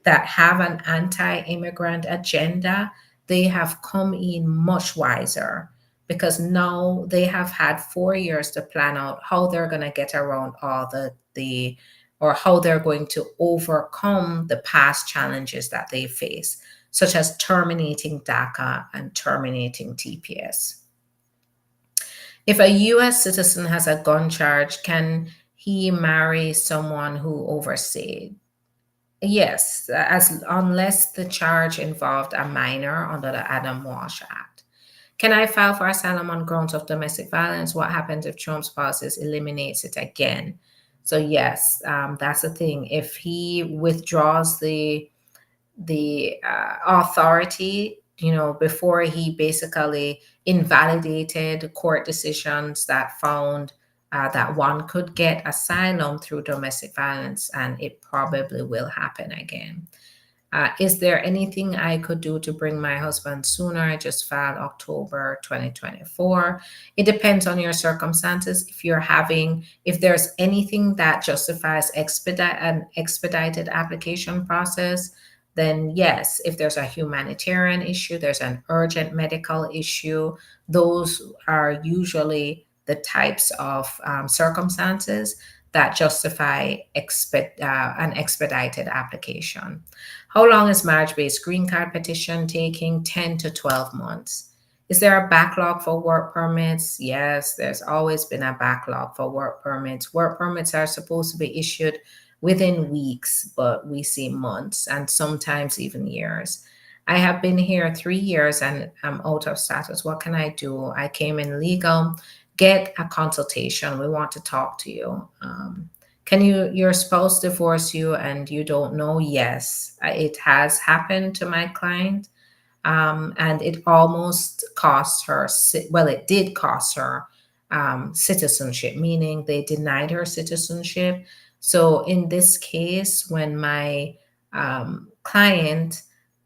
that have an anti-immigrant agenda, they have come in much wiser because now they have had 4 years to plan out how they're going to get around all the or how they're going to overcome the past challenges that they face, such as terminating DACA and terminating TPS. If a US citizen has a gun charge, can he marry someone who overstayed? Yes, as unless the charge involved a minor under the Adam Walsh Act. Can I file for asylum on grounds of domestic violence? What happens if Trump's policies eliminates it again? So yes, that's the thing. If he withdraws the authority, before he basically invalidated court decisions that found that one could get asylum through domestic violence, and it probably will happen again. Is there anything I could do to bring my husband sooner? I just filed October 2024. It depends on your circumstances. If there's anything that justifies an expedited application process, then yes. If there's a humanitarian issue, there's an urgent medical issue, those are usually the types of circumstances that justify an expedited application. How long is marriage-based green card petition taking? 10 to 12 months. Is there a backlog for work permits? Yes, there's always been a backlog for work permits. Work permits are supposed to be issued within weeks, but we see months and sometimes even years. I have been here 3 years and I'm out of status. What can I do? I came in legal. Get a consultation. We want to talk to you. Can your spouse divorce you and you don't know? Yes, it has happened to my client. And it almost cost her, well, it did cost her citizenship, meaning they denied her citizenship. So in this case, when my client,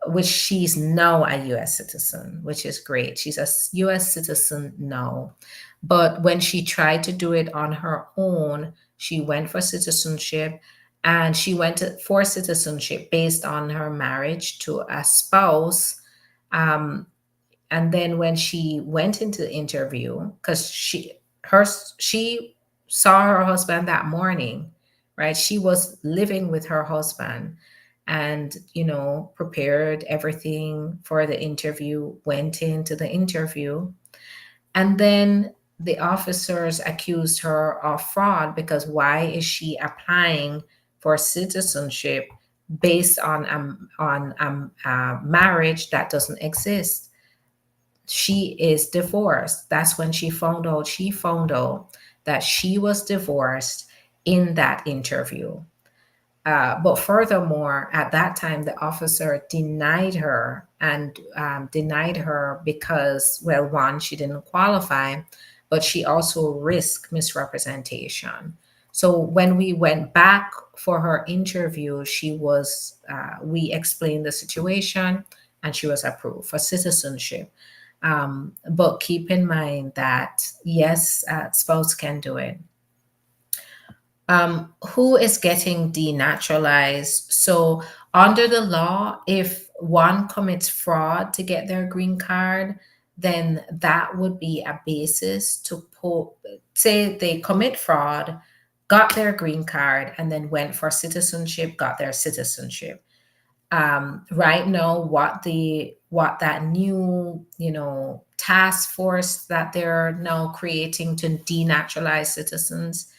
which she's now a US citizen, which is great. She's a US citizen now. But when she tried to do it on her own, she went for citizenship, and she went for citizenship based on her marriage to a spouse. Um, and then when she went into the interview, because she saw her husband that morning, right? She was living with her husband, and prepared everything for the interview, went into the interview, and then the officers accused her of fraud, because why is she applying for citizenship based on a marriage that doesn't exist? She is divorced. That's when she found out. She found out that she was divorced in that interview. But furthermore, at that time, the officer denied her, and denied her because, well, one, she didn't qualify, but she also risked misrepresentation. So when we went back for her interview, we explained the situation, and she was approved for citizenship. But keep in mind that, yes, spouse can do it. Who is getting denaturalized? So, under the law, if one commits fraud to get their green card, then that would be a basis to say they commit fraud, got their green card, and then went for citizenship, got their citizenship. Right now, what that new task force that they're now creating to denaturalize citizens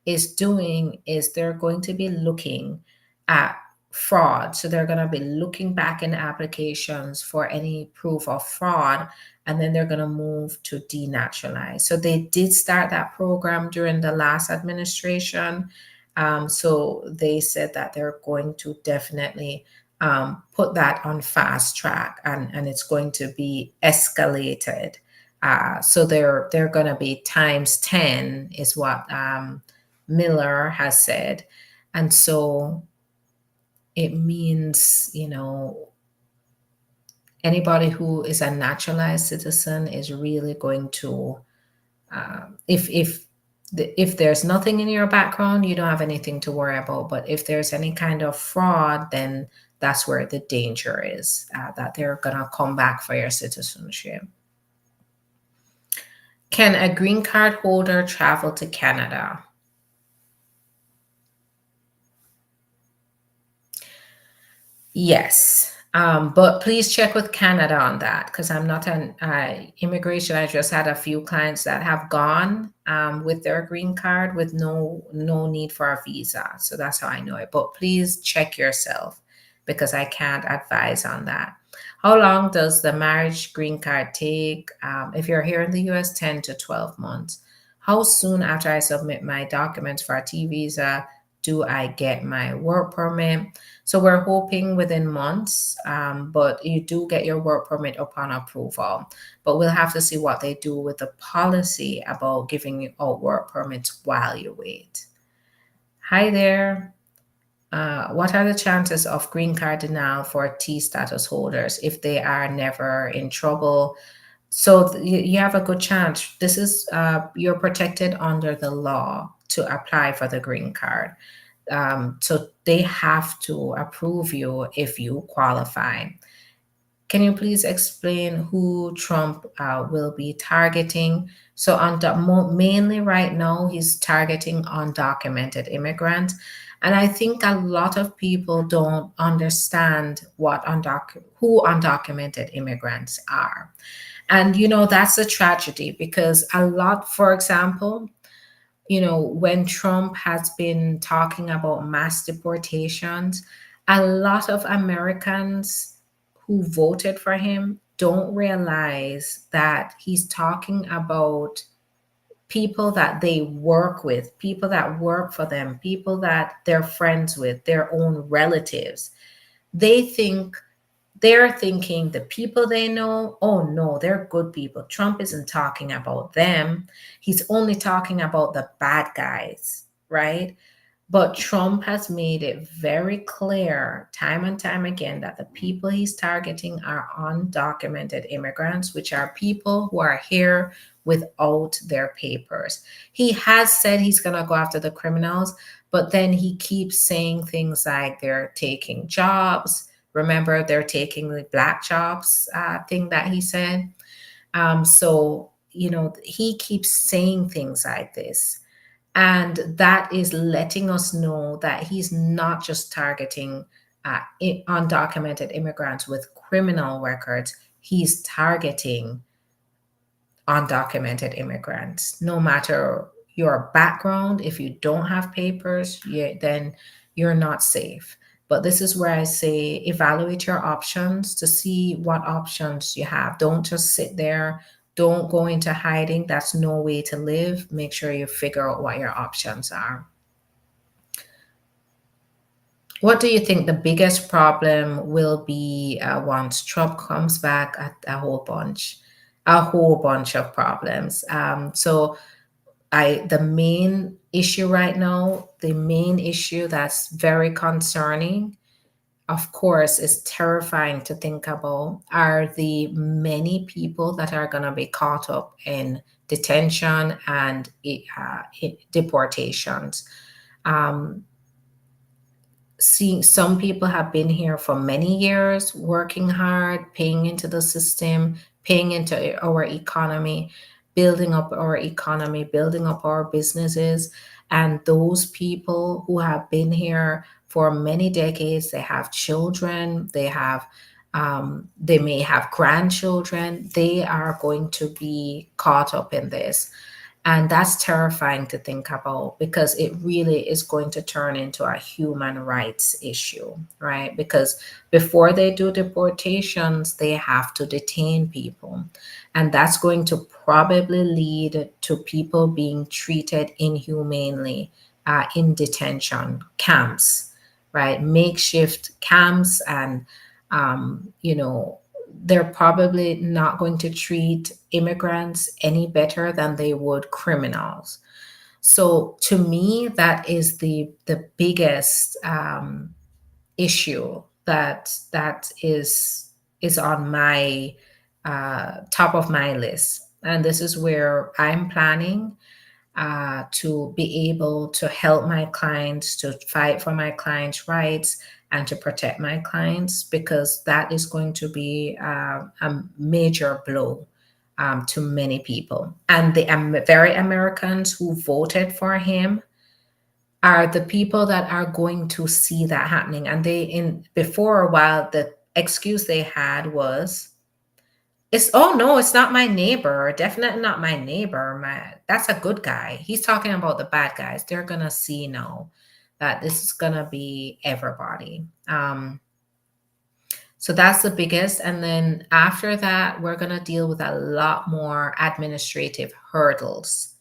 is doing is they're going to be looking at fraud. So they're going to be looking back in applications for any proof of fraud, and then they're going to move to denaturalize. So they did start that program during the last administration. So they said that they're going to definitely put that on fast track, and it's going to be escalated. So they're going to be times 10 is what Miller has said. And so it means, anybody who is a naturalized citizen is really going to, if there's nothing in your background, you don't have anything to worry about. But if there's any kind of fraud, then that's where the danger is, that they're going to come back for your citizenship. Can a green card holder travel to Canada? Yes. But please check with Canada on that, because I'm not an immigration. I just had a few clients that have gone with their green card with no need for a visa. So that's how I know it. But please check yourself, because I can't advise on that. How long does the marriage green card take? If you're here in the US, 10 to 12 months. How soon after I submit my documents for a T visa do I get my work permit? So we're hoping within months, but you do get your work permit upon approval. But we'll have to see what they do with the policy about giving you out work permits while you wait. Hi there. What are the chances of green card denial for T status holders if they are never in trouble? So you have a good chance. This is you're protected under the law to apply for the green card. So they have to approve you if you qualify. Can you please explain who Trump will be targeting? So mainly right now, he's targeting undocumented immigrants. And I think a lot of people don't understand who undocumented immigrants are. And, that's a tragedy, because for example, when Trump has been talking about mass deportations, a lot of Americans who voted for him don't realize that he's talking about people that they work with, people that work for them, people that they're friends with, their own relatives. They're thinking the people they know, oh no, they're good people. Trump isn't talking about them. He's only talking about the bad guys, right? But Trump has made it very clear time and time again that the people he's targeting are undocumented immigrants, which are people who are here without their papers. He has said he's going to go after the criminals, but then he keeps saying things like they're taking jobs. Remember, they're taking the black jobs thing that he said. So, he keeps saying things like this. And that is letting us know that he's not just targeting undocumented immigrants with criminal records, he's targeting undocumented immigrants. No matter your background, if you don't have papers, then you're not safe. But this is where I say evaluate your options to see what options you have. Don't just sit there. Don't go into hiding. That's no way to live. Make sure you figure out what your options are. What do you think the biggest problem will be once Trump comes back? A whole bunch of problems. So the main issue right now, the main issue that's very concerning, of course, is terrifying to think about, are the many people that are going to be caught up in detention and deportations. Um, some people have been here for many years, working hard, paying into the system, paying into our economy, building up our businesses. And those people who have been here for many decades, they have children, they may have grandchildren, they are going to be caught up in this. And that's terrifying to think about because it really is going to turn into a human rights issue, right? Because before they do deportations, they have to detain people. And that's going to probably lead to people being treated inhumanely in detention camps, right? Makeshift camps. And, you know, they're probably not going to treat immigrants any better than they would criminals. So to me, that is the biggest issue that is on my top of my list, and this is where I'm planning to be able to help my clients, to fight for my clients' rights, and to protect my clients, because that is going to be a major blow to many people. And the very Americans who voted for him are the people that are going to see that happening. And they, in before a while, the excuse they had was, it's, oh no, it's not my neighbor. Definitely not my neighbor. That's a good guy. He's talking about the bad guys. They're gonna see now that this is gonna be everybody. So that's the biggest. And then after that, we're gonna deal with a lot more administrative hurdles.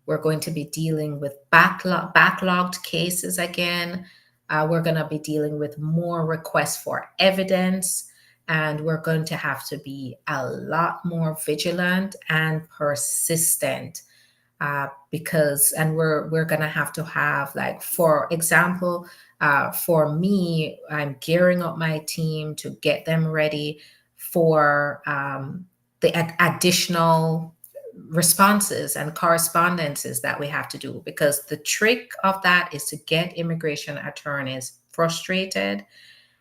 We're going to be dealing with backlogged cases again. We're going to be dealing with more requests for evidence, and we're going to have to be a lot more vigilant and persistent because, and we're going to have, like, for example, for me, I'm gearing up my team to get them ready for the additional responses and correspondences that we have to do, because the trick of that is to get immigration attorneys frustrated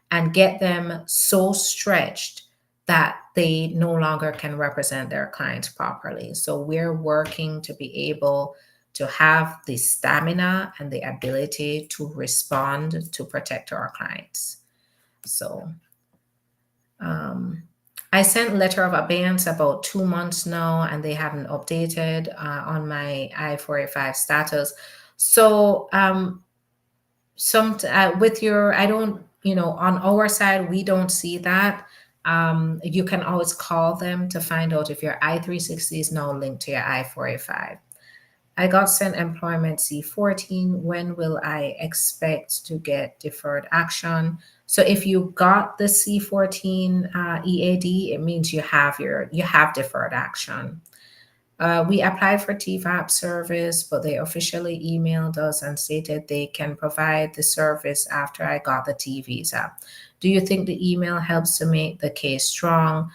and get them so stretched that they no longer can represent their clients properly. So we're working to be able to have the stamina and the ability to respond to protect our clients. So I sent letter of abeyance about 2 months now, and they haven't updated on my I-485 status. So with your, I don't, on our side, we don't see that. You can always call them to find out if your I-360 is now linked to your I-485. I got sent employment C-14. When will I expect to get deferred action? So if you got the C-14 EAD, it means you have deferred action. We applied for TVAP service, but they officially emailed us and stated they can provide the service after I got the T visa. Do you think the email helps to make the case strong?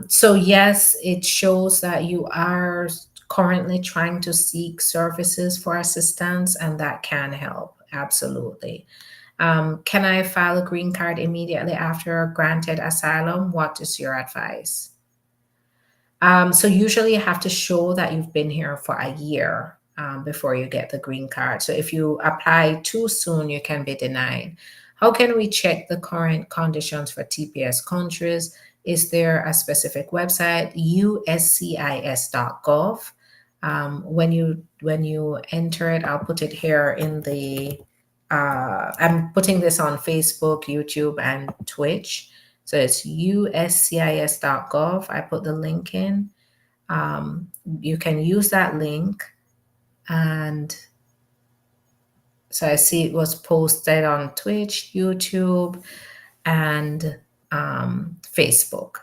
So, yes, it shows that you are currently trying to seek services for assistance, and that can help. Absolutely. Can I file a green card immediately after granted asylum? What is your advice? So usually you have to show that you've been here for a year before you get the green card. So if you apply too soon, you can be denied. How can we check the current conditions for TPS countries? Is there a specific website? uscis.gov. When you enter it, I'll put it here in the. I'm putting this on Facebook, YouTube, and Twitch. So it's uscis.gov. I put the link in. You can use that link. And so I see it was posted on Twitch, YouTube, and Facebook.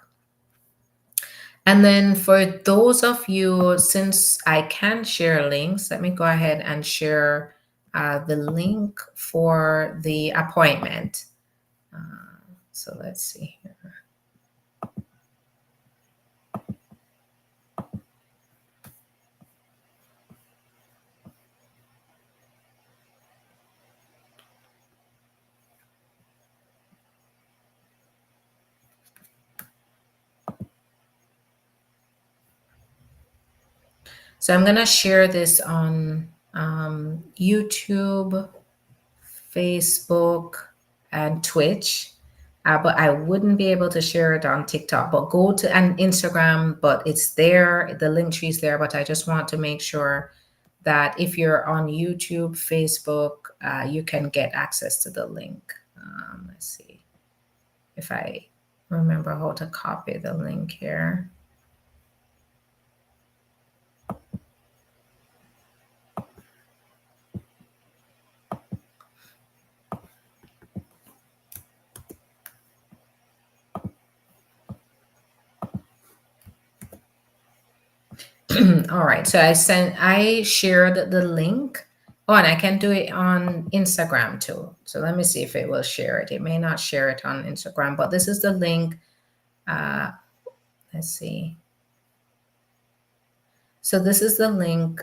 And then for those of you, since I can share links, let me go ahead and share the link for the appointment. So let's see here. So I'm going to share this on YouTube, Facebook, and Twitch. But I wouldn't be able to share it on TikTok. But go to an Instagram, but it's there. The link tree is there. But I just want to make sure that if you're on YouTube, Facebook, you can get access to the link. Let's see if I remember how to copy the link here. All right, so I shared the link. Oh, and I can do it on Instagram too. So let me see if it will share it. It may not share it on Instagram, but this is the link. Let's see. So this is the link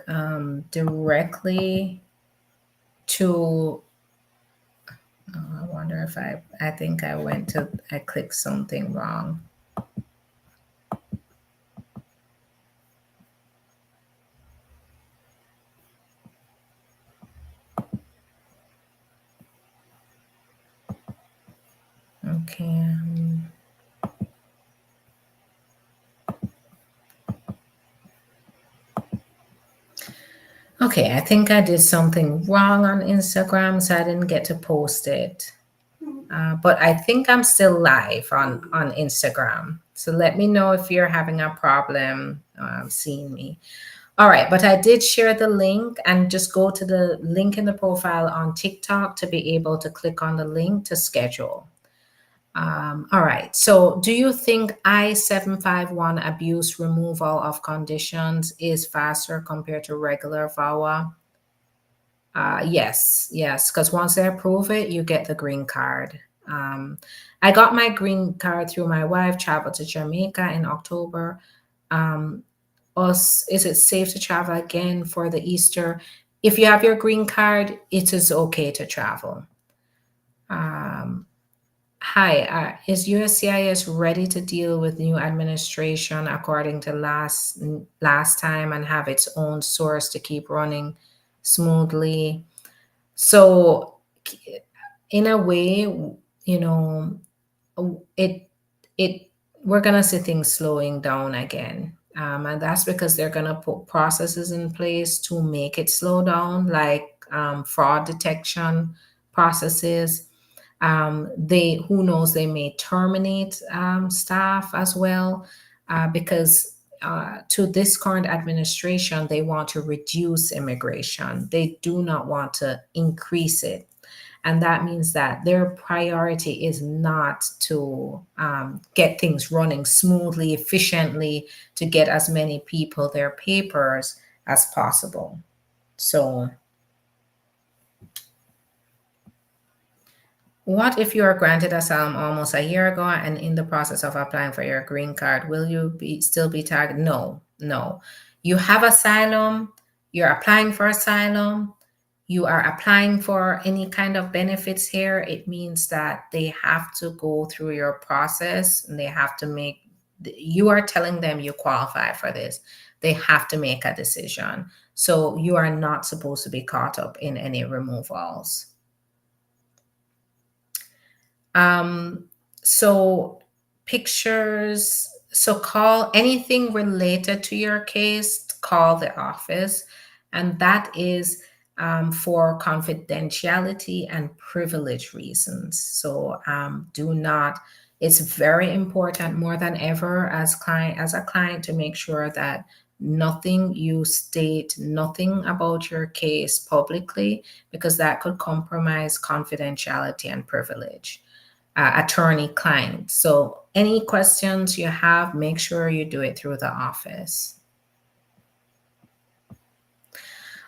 directly to. Oh, I wonder if I think I clicked something wrong. Okay. Okay, I think I did something wrong on Instagram, so I didn't get to post it. But I think I'm still live on Instagram. So let me know if you're having a problem seeing me. All right, but I did share the link, and just go to the link in the profile on TikTok to be able to click on the link to schedule. All right, so do you think I-751 abuse removal of conditions is faster compared to regular VAWA? Yes, because once they approve it, you get the green card. I got my green card through my wife, traveled to Jamaica in October. Is it safe to travel again for the Easter? If you have your green card, it is okay to travel. Hi, is USCIS ready to deal with new administration according to last time and have its own source to keep running smoothly? So, in a way, you know, it we're gonna see things slowing down again, and that's because they're gonna put processes in place to make it slow down, like fraud detection processes. They who knows, they may terminate staff as well, because to this current administration, they want to reduce immigration. They do not want to increase it. And that means that their priority is not to get things running smoothly, efficiently, to get as many people their papers as possible. So, what if you are granted asylum almost a year ago and in the process of applying for your green card? Will you still be tagged? No, no. You have asylum, you're applying for asylum, you are applying for any kind of benefits here. It means that they have to go through your process and they have to make, you are telling them you qualify for this. They have to make a decision. So you are not supposed to be caught up in any removals. So pictures, so call anything related to your case, call the office, and that is for confidentiality and privilege reasons. So do not. It's very important more than ever as a client to make sure that nothing you state, nothing about your case publicly, because that could compromise confidentiality and privilege. Attorney client. So, any questions you have, make sure you do it through the office.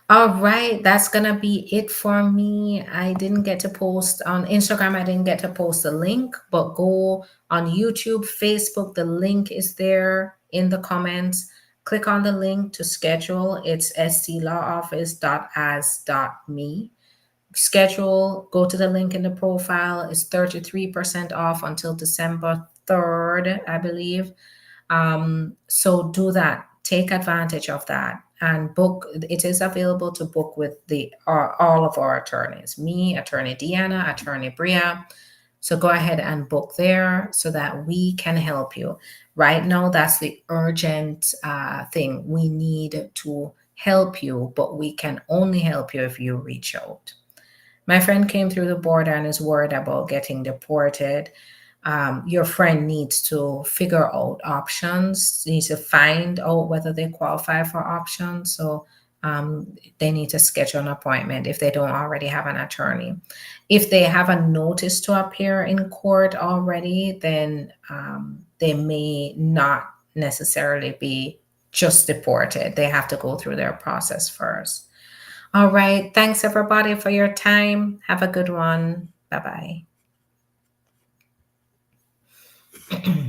All right, that's gonna be it for me. I didn't get to post on Instagram, I didn't get to post a link, but go on YouTube, Facebook, the link is there in the comments. Click on the link to schedule. It's stlawoffice.as.me. Schedule, go to the link in the profile. It's 33% off until December 3rd, I believe. So do that. Take advantage of that and book. It is available to book with all of our attorneys, me, Attorney Deanna, Attorney Bria. So go ahead and book there so that we can help you. Right now, that's the urgent thing. We need to help you, but we can only help you if you reach out. My friend came through the border and is worried about getting deported. Your friend needs to figure out options, needs to find out whether they qualify for options. So they need to schedule an appointment if they don't already have an attorney. If they have a notice to appear in court already, then they may not necessarily be just deported. They have to go through their process first. All right. Thanks, everybody, for your time. Have a good one. Bye bye.